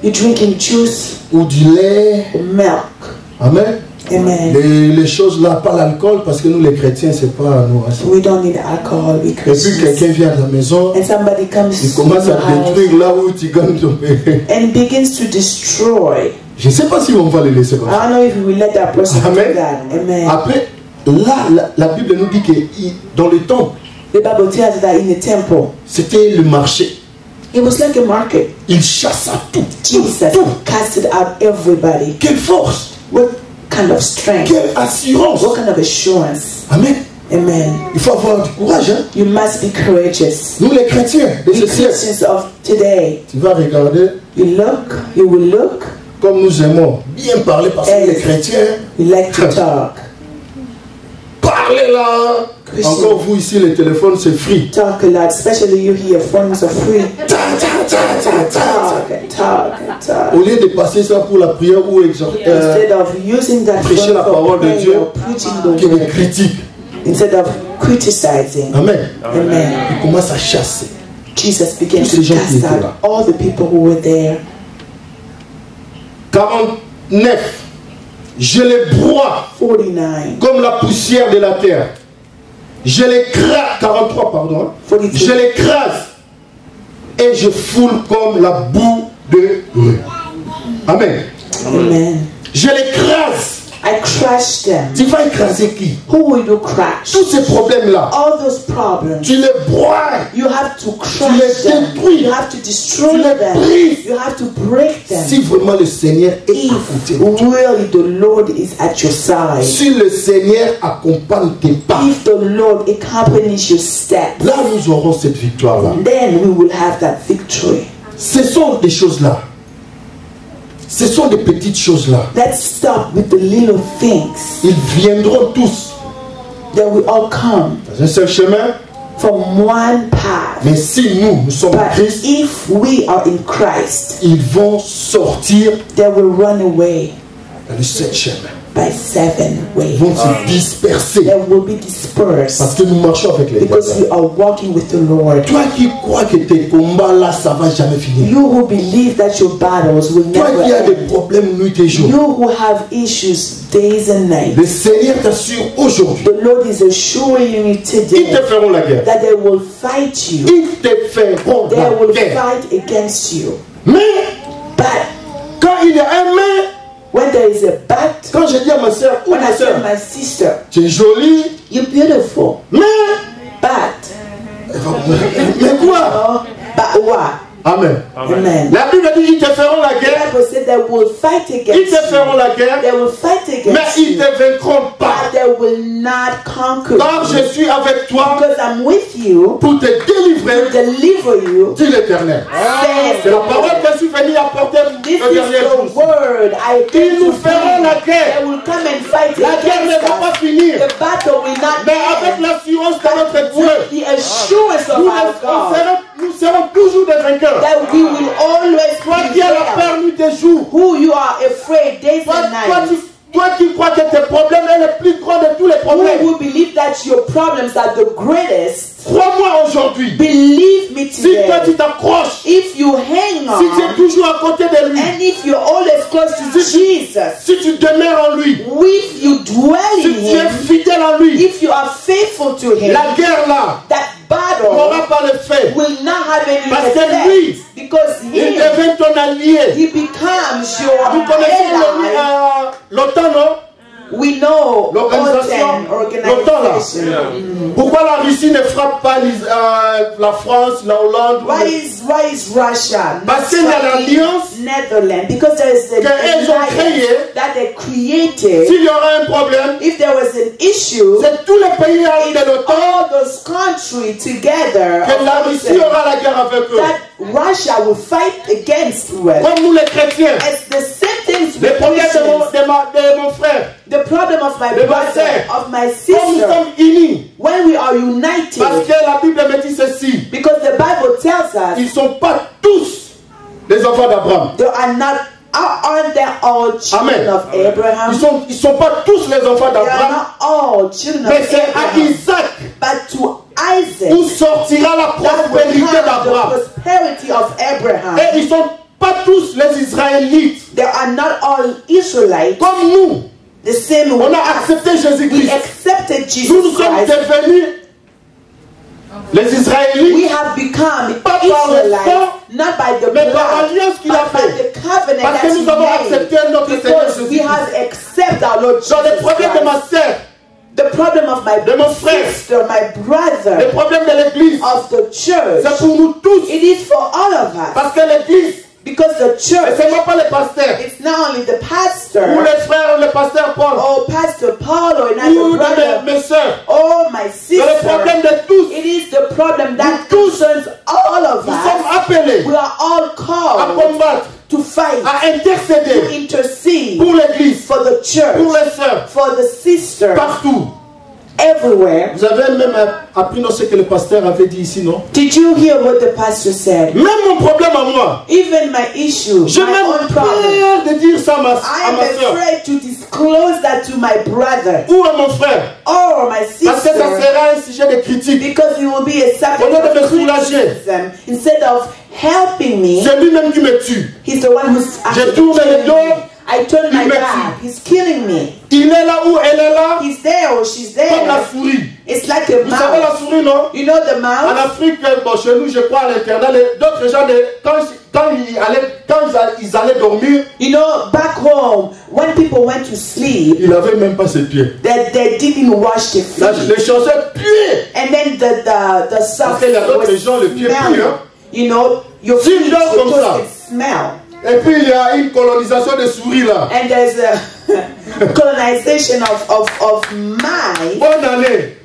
You're drinking juice ou du lait. or milk. Amen. Amen. Les choses là, pas l'alcool, parce que nous les chrétiens, c'est pas à nous. We don't need alcohol. We Et puis Christians. quelqu'un vient à la maison, And somebody comes il to commence your à house détruire là où tu gagnes ton paix. and begins to destroy. Je ne sais pas si on va les laisser comme I ça. don't know if we will let that person Amen. do that. Amen. Après, là, la Bible nous dit que dans le temple, The Bible tells us that in the temple, c'était le marché. it was like a market. Il chassa tout. Jesus Tout. casted out everybody. Quelle force, What kind of strength? quelle assurance. What kind of assurance? Amen. Amen. Il faut avoir du courage. Hein? You must be courageous. Nous les chrétiens de We ce siècle, Christians of today, tu vas regarder you will look, comme nous aimons bien parler parce que les chrétiens we like to talk. parlent parlez là. Encore vous ici, les téléphones, c'est free. Talk a lot, especially you here, phones are free. Talk and talk and talk. Au lieu de passer ça pour la prière ou Instead of using that prêcher la parole de Dieu, qui est critique. Instead of criticizing. Amen. Amen. Il commence à chasser. Jesus began to cast out all the people who were there. 49. Je les broie 49. comme la poussière de la terre. Je les crase. 43, pardon. 43. Je les crase et je foule comme la boue de rue. Amen. Amen. Je les crase. I crushed them. Tu vas écraser qui? Who will you crush? Tous ces problèmes-là. All those problems. Tu les broies. You have to crush Tu les them. détruis. You have to destroy Tu les them. brises. You have to break them. Si vraiment le Seigneur est à côté If de toi. really the Lord is at your side. Si le Seigneur accompagne tes pas. If the Lord accompanies your steps. Là, nous aurons cette victoire-là. Then we will have that victory. Ce sont des choses-là. Ce sont des petites choses-là. Let's stop with the little things. Ils viendront tous They will all come dans un seul chemin. from one path. Mais si nous sommes en But Christ, if we are in Christ, ils vont sortir they will run away dans le seul chemin. by 7 ways. Ils vont se disperser. They will be dispersed Parce que nous marchons avec les because we gars. are walking with the Lord. Toi qui crois que tes combats là, ça va jamais finir. You who believe that your battles will Toi never qui as des end. problèmes nuit et jour. You who have issues days and nights. Le Seigneur t'assure aujourd'hui. The Lord is assuring you Ils today te feront la guerre. that they will fight you. Ils te feront They la will guerre. fight against you. Mais But quand il y a un mais, when there is a but, quand je dis à ma soeur ou when ma I soeur, tell my sister, tu es jolie, you're beautiful, mais but, mais quoi? oh, but what? Amen. Amen. La Bible dit ils te feront la The guerre, Bible said they will fight ils against te feront you. la guerre, They will fight mais against ils you, ne te vaincront pas. but they will not conquer Car you. je suis avec toi Because I'm with you pour te to délivrer, deliver you. dit l'Éternel. Says C'est the la parole Lord. que je suis venu apporter This le dernier is the jour. word I came Ils nous to feront bring. la guerre. They will come and fight La guerre ne against va pas us. finir. The battle will not Mais avec end. l'assurance de notre Dieu, The assurance of nous, our God nous serons toujours des vainqueurs. that we will always Toi qui as la prevail. peur nuit et jour, Who you are afraid days toi, and toi, nights. toi qui crois que tes problèmes sont les plus grands de tous les Who problèmes, will believe that your problems are the greatest? crois-moi aujourd'hui. Believe me Si toi tu today. t'accroches, If you hang si tu es on, toujours à côté de lui, and if you're always close to Jesus, si tu demeures en lui, if you dwell si in tu es Him, fidèle en lui, if you are faithful to Him, la guerre là that battle n'aura pas le fait. will not have any Parce que lui, effect because Il Him, devient ton allié. He becomes your Vous connaissez ally. l'OTAN, non? We know L'organisation. organization. Pourquoi la Russie ne frappe pas la France, la Hollande? Why is Russia Parce qu'il y a l'alliance Netherlands? Because there is an qu'elles ont créée. alliance that they created. S'il y aura un problème, If there was an issue, c'est tous les pays de l'OTAN all those countries together, que la Russie aura la guerre avec eux. that Russia will fight against us. Comme nous les chrétiens. It's the same things Le with problème Christians. de mon frère. The problem of my De ma brother, sœur. of my Comme nous sister, sommes unis. when we are united, Parce que la Bible me dit ceci. because the Bible tells us Ils ne sont pas tous les enfants d'Abraham. aren't they all children Amen. of Abraham? Ils sont pas tous les enfants They are d'Abraham. not all children Mais of c'est à Abraham. Isaac But to Isaac, où sortira la that will prospérité come d'Abraham. the prosperity of Abraham. Et ils ne sont pas tous les Israélites. They are not all Israelites. Comme nous, The same on way a accepté we Jésus-Christ. accepted Nous Jesus sommes Christ. devenus les We Israélites, have become Pas par le Israelites, sang, not by the mais par blood, l'alliance qu'il a but by fait. the covenant Parce que that nous avons He made. accepté notre Seigneur Because we Jésus-Christ. have accepted our Lord Dans les Jesus problèmes de ma Christ. sœur, The problem of my de mon frère, sister, my les brother, problèmes de l'église, of the church, c'est pour nous tous. it is for all of us. Parce que l'église, Because the ce church, n'est pas les pasteurs, it's not only the ou pastor, les frères, le pasteur Paul, or Pastor Paul, or ou another brother, mes sœurs. or my C'est le sister. problème de tous. It is the problem that Nous tous, concerns all of Nous sommes us. appelés We are all à called combattre, to fight, à to intercéder intercede pour l'église, for the church, pour les sœurs, for the sister, partout. everywhere. Vous avez même appris ce que le pasteur avait dit ici, non? Did you hear what the pastor said? Même mon problème à moi. Even my issue, J'ai my même own problem. peur de dire ça à ma I am soeur. afraid to disclose that to my brother Ou à mon frère. or my Parce que ça sister, sera un sujet de critique. because it will be a subject Au lieu de me of soulager. criticism. Instead of helping me, C'est lui-même qui me tue. he's the one who's actually tourne le killing dos, me. I turn my il me back. tue. He's killing me. Il est là où elle est là. He's there or she's Comme la there. souris. It's like a Vous savez la mouse. souris, non? You know the En mouse? Afrique, bon, chez nous, je crois à l'internat, d'autres gens, quand ils allaient dormir, You know, back home, when people went to sleep, il n'avait même pas ses pieds. they didn't wash their Là, feet. les chaussettes puaient. And then the Parce qu'il y a d'autres was gens, le pied pue, smelling. hein. You know, your Si feet, je dors your comme toes ça. can smell. Et puis il y a une colonisation de souris là. And there's a colonization of mice. Bonne année.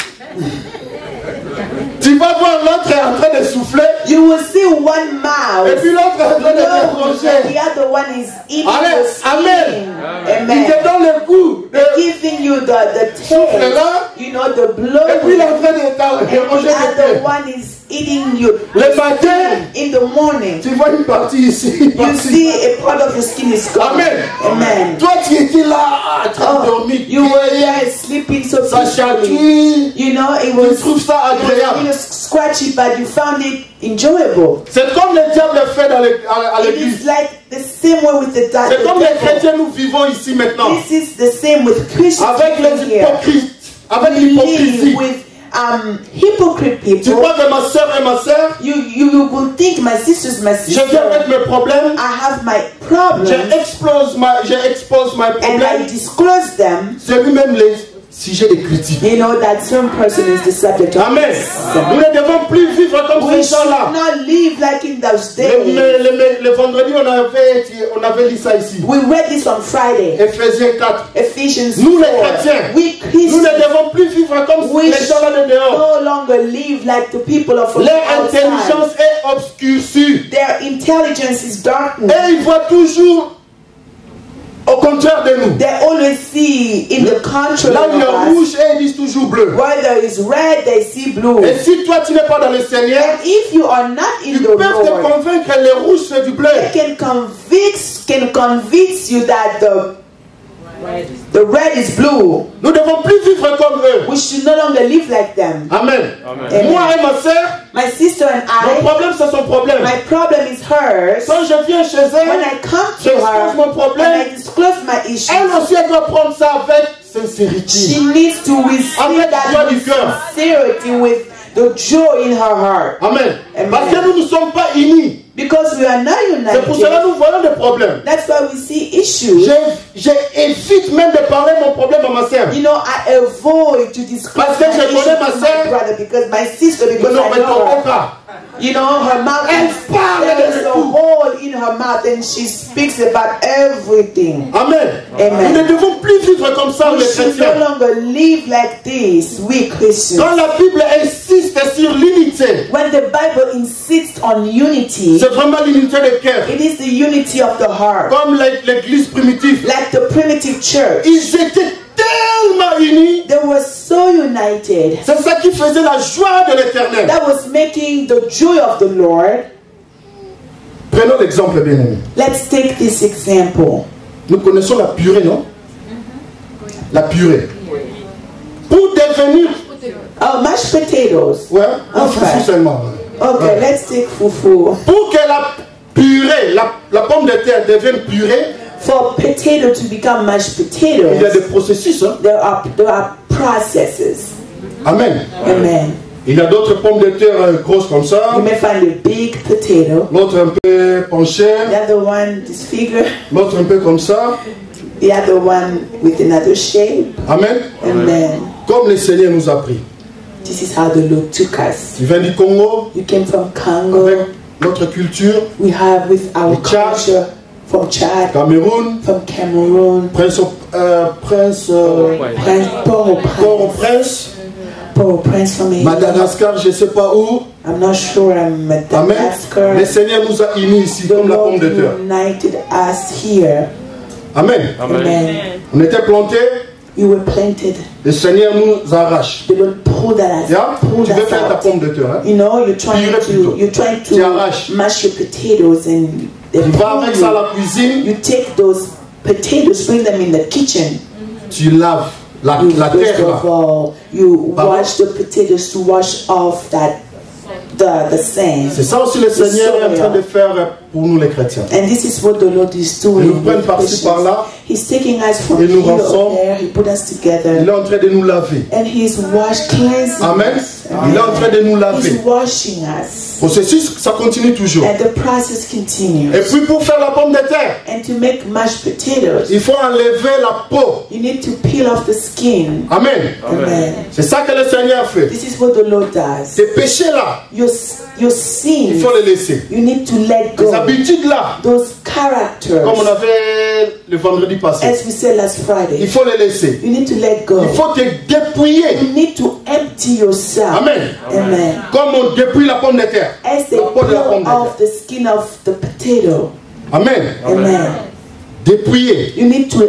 Tu vas voir l'autre est en train de souffler. You will see one Et mouse. puis l'autre est en train de And décrocher. the other one is eating Allez, the skin. amen. Il Amen. te donne le coup. They're giving you the Souffle taste, là. you know, the Et puis il est blow. en train de And décrocher the tes other pieds. one is eating you. Le matin, In the morning, tu vois une partie ici, une you partie. see a part of your skin is gone. Amen. Amen. Toi tu étais là, en train de Oh, dormir. you were there sleeping so Ça peacefully. chatouille. You know, it Tu was trouves ça agréable. really scratchy, but you found it enjoyable. C'est comme le diable fait à It l'église. is like the same way with the C'est comme les devil. chrétiens nous vivons ici maintenant. This is the same with Christians Avec les here. hypocrites. Avec We live l'hypocrisie. with hypocrite Tu people. crois que ma soeur est ma soeur? You will think my sister's my Je viens avec sister. mes problèmes. I have my problems J'expose mes and I problèmes. disclose them. C'est lui-même les sujets de critique. You know that some person is the subject of Amen. Nous ne devons plus vivre comme We ces should gens-là. not live like in those days. Le vendredi, on avait lu ça ici. We read this on Friday. Ephésiens 4. Ephesians 4. Nous les chrétiens, We nous Christians ne devons plus vivre comme we les gens-là de dehors. no longer live like the people of Leur outside. intelligence est obscurcie. Their intelligence is darkened. Et ils voient toujours au contraire de nous. They always see in the contrary Là où il y a of us. rouge, et ils disent toujours bleu. Where there is red, they see blue. Et si toi tu n'es pas dans le Seigneur, And if you are not in ils the peuvent te Lord, convaincre que le rouge c'est du bleu. they can convince you that the red is blue. Nous ne devons plus vivre comme eux. We should no longer live like them. Amen. Amen. Moi et ma soeur, My sister and mon I, problème c'est son problème. my problem is hers. Quand je viens chez When elle, I come to j'expose her mon and I problème. disclose my issue, Elle aussi elle doit prendre ça avec sincérité. she needs to receive Avec that joie du with cœur. sincerity, with the joy in her heart. Amen. Amen. Parce que nous ne sommes pas unis. Because we are not C'est pour cela united, que nous voyons des problèmes. that's why we see issues. J'évite même de parler mon problème à ma soeur. You know, I avoid to discuss Parce que my je issue connais ma with sœur. my brother, because my sister, because Non, I mais know ton her. cas. You know, her mouth Elle is parle there's de a tout. hole in her mouth and she speaks about everything. Amen. Amen. Nous ne devons plus vivre comme ça, We les should no chrétiens. longer live like this, we Christians. Quand la Bible insiste sur l'unité, When the Bible insists on unity, c'est vraiment l'unité de cœur. it is the unity of the heart. Comme l'église primitive. Like the primitive church, Ils étaient tellement unis. they were so united. C'est ça qui faisait la joie de l'éternel. That was making the joy of the Lord. Prenons l'exemple, bien aimé. Let's take this example. Nous connaissons la purée, non? La purée. Pour devenir... Oh, mashed potatoes. Ouais, un Okay. foufou seulement. Okay, Ouais. let's take fufu. Pour que la purée, la pomme de terre devienne purée, For potato to become mashed il y a des potatoes, processus. Hein? there are processes. Amen. Amen. Il y a d'autres pommes de terre grosses comme ça, You may find a big potato, l'autre un peu penchée, the other one disfigured, l'autre un peu comme ça. the other one with another shape. Amen. Amen. Comme le Seigneur nous a pris. This is how the Lord took us. Tu viens du Congo, You came from avec Congo. notre culture, We have with our The Chad. culture from Chad, Cameroun, from Cameroon, Prince, Port-au-Prince, Port-au-Prince from Haiti. Madagascar, je ne sais pas où. I'm not sure I'm Amen. Madagascar. Le Seigneur nous a unis ici, The comme la Lord pomme de terre. united us here. Amen. Amen. On était plantés, we were planted. Le Seigneur nous arrache. The Lord pulled us, Yeah? pulled Tu veux us faire ta out. pomme de terre. Hein? You know, you're trying Tu arraches. to mash your potatoes and they Tu vas pull avec ça à la cuisine. you take those potatoes, bring them in the kitchen. Tu laves la You terre first of là. all, you Pardon? wash the potatoes to wash off the sand. C'est ça aussi le Seigneur est en train de faire pour nous les chrétiens. And this is what the Lord is doing. Il nous prend with par-ci, Christians. par-là. He's taking us from Il nous here rassemble. or there. He put us Il together. est en train de nous laver. And He's cleansing Amen. us. Il est en train de nous He's laver. washing us. Processus, ça continue toujours. And the process continues. Et puis pour faire la pomme de terre, And to make mashed potatoes, il faut enlever la peau. you need to peel off the skin. Amen. Amen. C'est ça que le Seigneur fait. This is what the Lord does. Ces péchés-là, Your il sins, faut les laisser. you need to let Les go. habitudes-là, Those characters, comme on avait le vendredi passé, as we said last il Friday, faut les laisser. you need to let go. Il faut te dépouiller. You need to empty yourself. Amen. Amen. Comme on dépouille la pomme de terre. As they La peau de la pomme peel de terre. off the skin of the potato. Amen. Amen. Dépouiller. You need to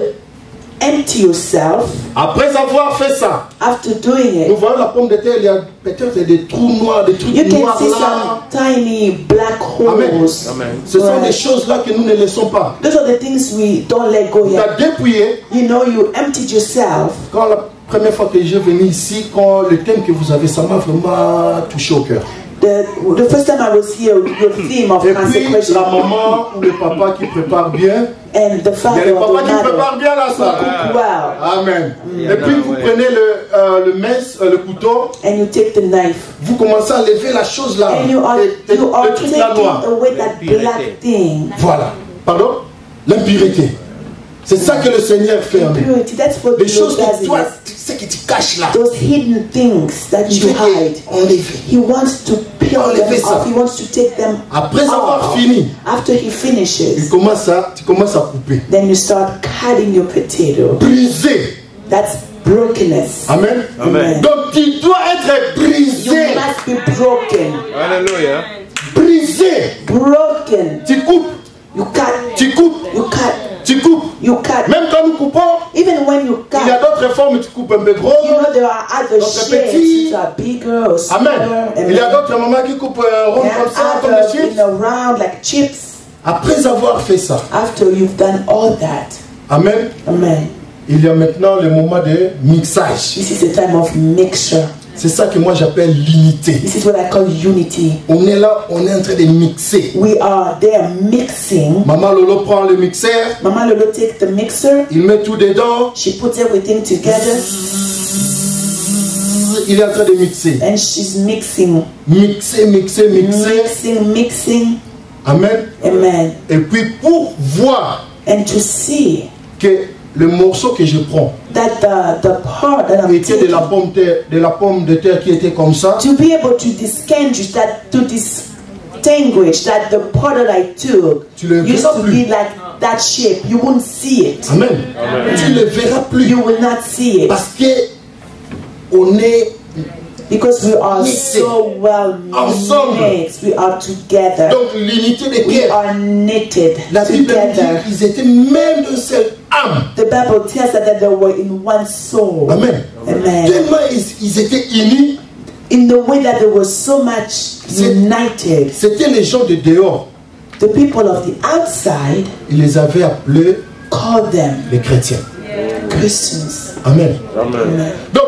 empty yourself. Après avoir fait ça, After doing nous it, voyons la pomme de terre, il y a peut-être des trous noirs, des trucs you can noirs see là. some tiny black Amen. holes. Ce sont Right. des choses-là que nous ne laissons pas. Those are the things we don't let go Tu yet. as dépouillé. You know, you emptied yourself. Quand la première fois que je venu ici, quand le thème que vous avez, ça m'a vraiment touché au cœur. The first time I was here, your theme of Et puis consecration, la maman ou le papa qui prépare bien. and the Il y a father le or papa the qui prépare mother bien la salle. cook well, Amen. Et puis vous prenez le mince, le couteau, and you take the knife, vous commencez à lever la chose là. and you are Le truc là noir. taking away that black thing. Voilà. Pardon? L'impureté. C'est ça que le Seigneur fait en nous. Purity, that's what Les the choses Lord does que in toi, us. ce que tu caches là. Those hidden things that Il you veut hide. enlever. He wants to peel Enlever them ça. off. He wants to take them Après avoir off. fini, After he tu finishes, commences à couper. then you start cutting your potato. Briser. That's brokenness. Amen. Amen. Donc tu dois être You brisé. must be broken. Hallelujah. Brisé. Broken. Tu coupes. You cut. Tu coupes. You cut. Tu coupes. You cut. Même quand nous coupons, Even when you il y a cut, d'autres formes, tu coupes un peu gros. you know there are other Donc, shapes petit. that are bigger or smaller. Amen. Il y a d'autres mamans qui coupent un rond comme ça, comme des And chips. in a round like chips. Après avoir fait ça, After you've done all that, Amen, amen. il y a maintenant le moment de mixage. This is a time of mixture. C'est ça que moi j'appelle l'unité. This is what I call unity. On est là, on est en train de mixer. We are there mixing. Maman Lolo prend le mixeur, Mama Lolo takes the mixer. il met tout dedans, She puts everything together il est en train de mixer. and she's mixing. Mixer. Mixing. Amen. Amen. Et puis pour voir And to see que le morceau que je prends that the part that I'm était de la taking, pomme de terre qui était comme ça, to be able to distinguish that the part that I took Tu le used verras to plus. be like that shape. You won't see it. Amen. Tu ne le verras plus. You will not see it. Parce que on est Because we are Mixé. so well Ensemble. mixed. We are together. donc l'unité des We cœurs. are knitted La Bible dit together. qu'ils étaient même d'une seule âme. The Bible tells us that they were in one soul. Amen. Amen. Tellement ils étaient unis, In the way that they were so much C'est- united. c'était les gens de dehors. The people of the outside Ils les avaient appelés called them les chrétiens. Christians. Amen. Amen. Donc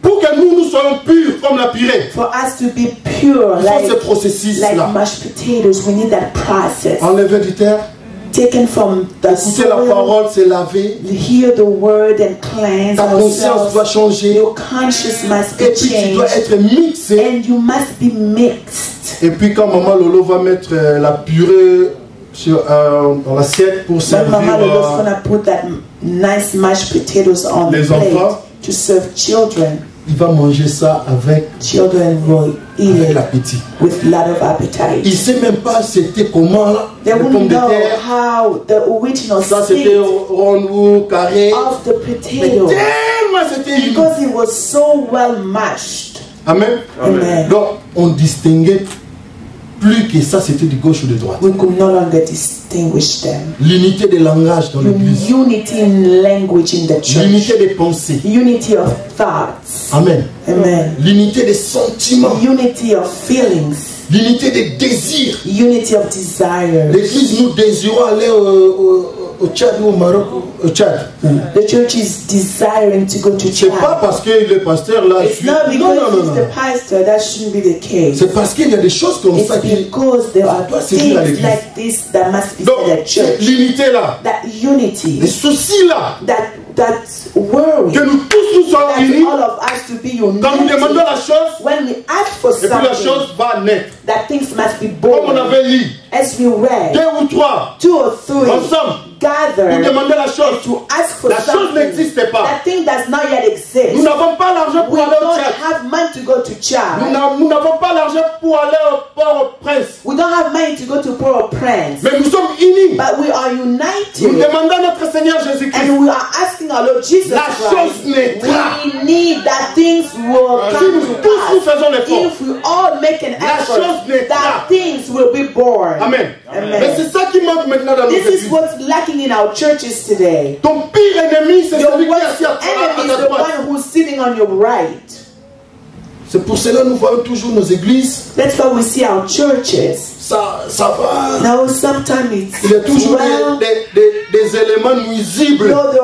pour que nous soyons purs comme la purée, For us to be pure, il faut ce like processus-là. mashed potatoes, we need that process. Enlever du terre, Taken from the écouter la soil, parole, se laver. hear the word and cleanse Ta conscience doit ourselves. changer. Your conscience must Et be puis tu dois changed. être mixé. And you must be mixed. Et puis quand maman Lolo va mettre la purée dans l'assiette pour When servir Mama Lolo's gonna put that nice mashed potatoes on Les the plate enfants. to serve children. il va manger ça avec Children will eat it l'appétit. with a lot of appetite. Il ne sait même pas c'était comment là, They les pommes wouldn't de know terre. how the original Ça c'était state rond ou carré. of the Mais potato, tellement c'était uni. because it was so well mashed. Amen. Amen. Donc on distinguait plus que ça c'était de gauche ou de droite. We could no longer distinguish them. L'unité des langages dans l'église. Unity in language in the church. L'unité des pensées. Unity of thoughts. Amen. Amen. L'unité des sentiments. Unity of feelings. L'unité des désirs. Unity of desires. L'église, nous désirons aller au Tchad ou au Maroc, au Tchad. The church is desiring to go to C'est pas Chad. parce que le pasteur là. It's not because he's the pastor. That shouldn't be the case. C'est parce qu'il y a des choses comme It's ça qui because there are doit servir à things l'église. like this that must be Donc, said at church. l'unité là, That unity, les soucis là, that worry, que nous tous nous sommes that unis, all of us to be quand nous demandons united. la chose, When we ask for et puis la something, chose va naître. that things must be Comme on born. avait lu, As we read, 2 ou 3, 2 or 3 ensemble, gather pour demander la chose. to ask for La chose something. n'existe pas. That thing does not yet exist. Nous n'avons pas l'argent pour We aller au don't Tchad. have money to go to Chad. Nous n'avons pas l'argent pour aller au Port-au-Prince. We don't have money to go to Port-au-Prince. Mais nous sommes unis. But we are Nous united. demandons à notre Seigneur Jésus-Christ. And we are asking our Lord Jesus La Christ. chose naîtra. We need that things will Si come nous to tous nous pass. faisons l'effort. If we all make an La chose effort, naîtra. that things will be born. Amen. Amen. Mais c'est ça qui manque maintenant dans nos This is églises. what's lacking in our churches today. Ton pire ennemi, c'est Your celui qui est worst assis à enemy is ta the droite. one who's sitting on your right. C'est pour cela que nous voyons toujours nos églises. That's why we see our churches. Ça va. Now, sometimes it's Il y a toujours well. des éléments nuisibles. No, there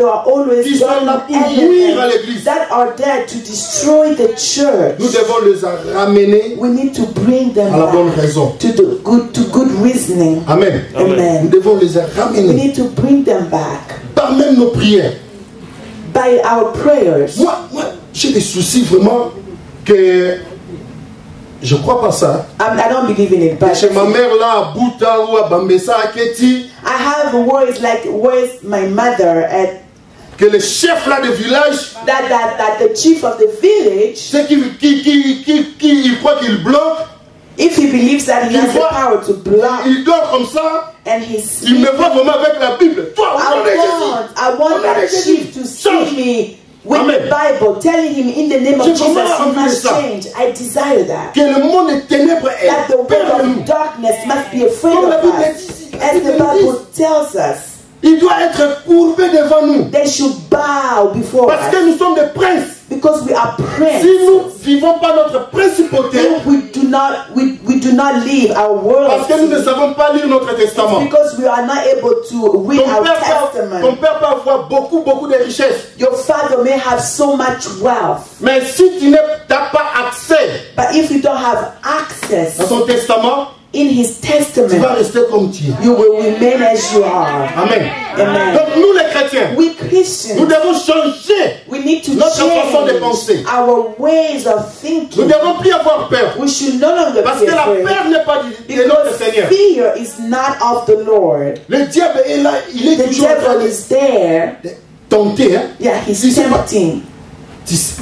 are always Qui sont là pour nuire à l'église. that are there to destroy the church. Nous devons les ramener We need to bring them à la bonne back raison. to good reasoning. Amen. Nous Amen. devons les We ramener need to bring them back par même nos prières. by our prayers. Moi j'ai des soucis vraiment que je crois pas ça. I don't believe in it, but Chez ma mère là à Bouta ou à Bambessa à Keti, I have words like where's my mother at que le chef là de village, that the chief of the village, c'est il croit qu'il bloque, if he believes that he has the power to block il dort comme ça, and he's il me voit vraiment avec la Bible. Toi, I want that chief to see me with Amen. the Bible, telling him in the name of J'ai Jesus, vraiment you envie de must ça. change. I desire that. Que le monde des ténèbres est That the peur de world nous. of darkness must be afraid Comme la of Bible us. dit, As the Bible tells us, Il doit être courbé devant nous. they should bow before Parce que us nous sommes des princes. because we are princes. Si nous vivons pas notre principauté, If we do not live our world, parce que nous ne savons pas lire notre testament. because we are not able to read our testament. Ton père peut avoir beaucoup de richesses. Your father may have so much wealth, Mais si tu n'as pas accès but if you don't have access à son testament, in his tu vas testament, rester comme tu es. you will remain as you are. Amen. Amen. Donc nous les chrétiens, We nous Christians, devons changer we need to notre façon de change penser. our ways of Nous ne thinking. devons plus avoir peur. We should no longer Parce be que la afraid, peur n'est pas de notre because Seigneur. fear is not of the Lord. Le diable est là, il est The toujours en train devil is there. de tenter. Hein? Yeah, he's Il sait pas. tempting.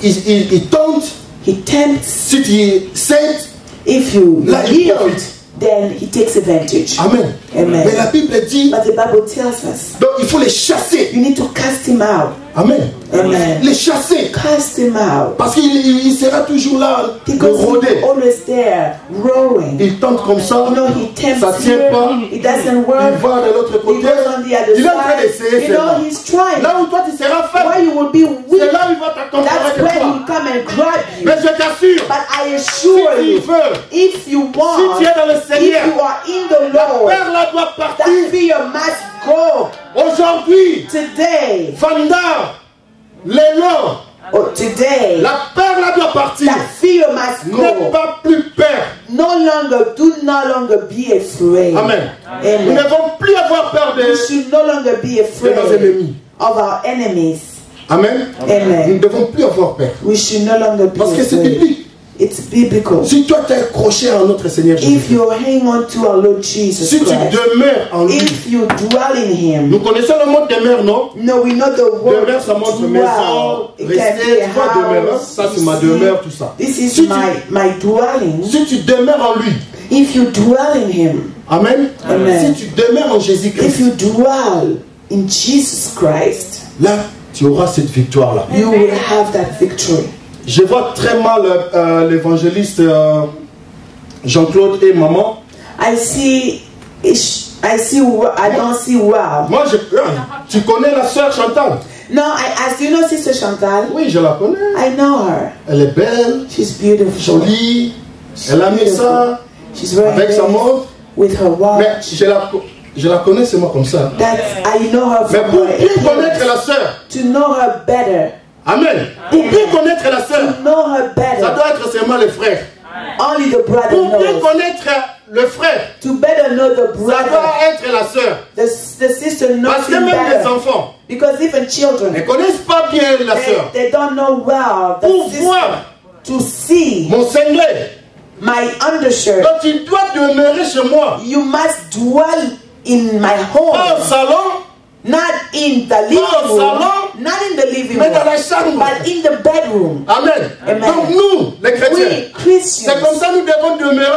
Il tente. He tempts. Si tu cèdes, If you là il yield, profite. then he takes advantage. Amen. Amen. Mais la Bible dit, But the Bible tells us donc il faut les chasser. you need to cast him out. Amen. Amen. Les chasser. Cast him out. Parce qu'il sera toujours là de Because rôder. he's always there, roaring. Il tente comme ça, You know, he tempts ça tient here, pas. it doesn't Il work. va de l'autre He côté. goes on the other Il est en train side. d'essayer You know, celle-là. he's trying. Là où toi tu seras Why faible, you will be c'est weak, là où il va t'accompagner that's de when toi. he'll come and grab you. Mais je t'assure, But I assure si tu you, veux, if you si want, tu es dans le if Seigneur, you are in the la Lord, peur là doit that partir. fear must go. Aujourd'hui, Today, Vanda, l'élan, or today, la peur là doit partir. that fear must N'aie go. pas plus peur. Do no longer be afraid. Amen. Nous Amen. ne devons plus avoir peur We de should no longer be nos afraid ennemis. of our enemies. Amen. Nous ne Amen. devons plus avoir peur. We should no longer be Parce que c'est afraid. biblique. It's biblical. Si toi t'es accroché à notre Seigneur If Jésus, you hang on to our Lord Jesus si tu Christ, demeures en lui, if you dwell in Him, nous connaissons le mot demeure, non? no, we know the word Demeure, ça montre dwell. maison, It can rester, be a tu vois, demeure. house. Ça c'est ma demeure, tout ça. This is Si tu, my dwelling. si tu demeures en lui, If you dwell in Him, amen. Amen. Si tu demeures en Jésus-Christ, if you dwell in Jesus Christ, là, tu auras cette victoire-là. you will have that victory. Je vois très mal l'évangéliste Jean-Claude et maman. I don't see well. Moi, tu connais la sœur Chantal? No, I asked, you know Sister Chantal? Oui, je la connais. I know her. Elle est belle. She's beautiful. Jolie. Elle a mis ça avec sa montre. With her watch. Mais je la connais seulement comme ça. I know her. Mais pour bien connaître la sœur. To know her better. Amen. Pour bien connaître la sœur. To know her better. Ça doit être seulement les frères. Only the brother knows. Pour bien connaître le frère. To better know the brother. Ça doit être la sœur. The sister knows. Parce que même les enfants. Because even children. Ne connaissent pas bien la sœur. They don't know well. Pour voir. To see. Mon singlet. My undershirt. Donc tu dois demeurer chez moi. You must dwell in my home. Pas au salon. Not in the living room. Not in the living room. Mais dans la chambre. But in the bedroom. Amen. Amen. Donc nous, les chrétiens, c'est comme ça nous devons demeurer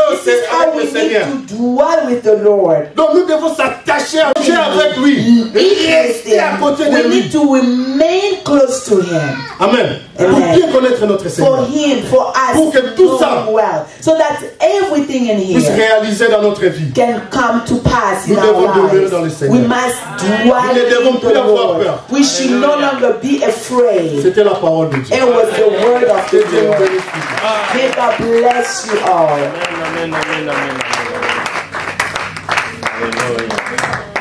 avec le Seigneur. To dwell with the Lord. Donc nous devons s'attacher à Dieu avec lui. Rester à côté de lui. We need to remain close to Him. Amen. Pour bien connaître notre Seigneur. For Him, for us. Pour que tout ça well, so that everything in here puisse réaliser dans notre vie. Can come to pass in nous our devons lives. demeurer dans le Seigneur. We must dwell. Nous ne devons plus avoir peur. We should no longer be afraid. C'était la parole de Dieu. It was the word of the Lord. May God bless you all. Amen, amen, amen, amen. Hallelujah.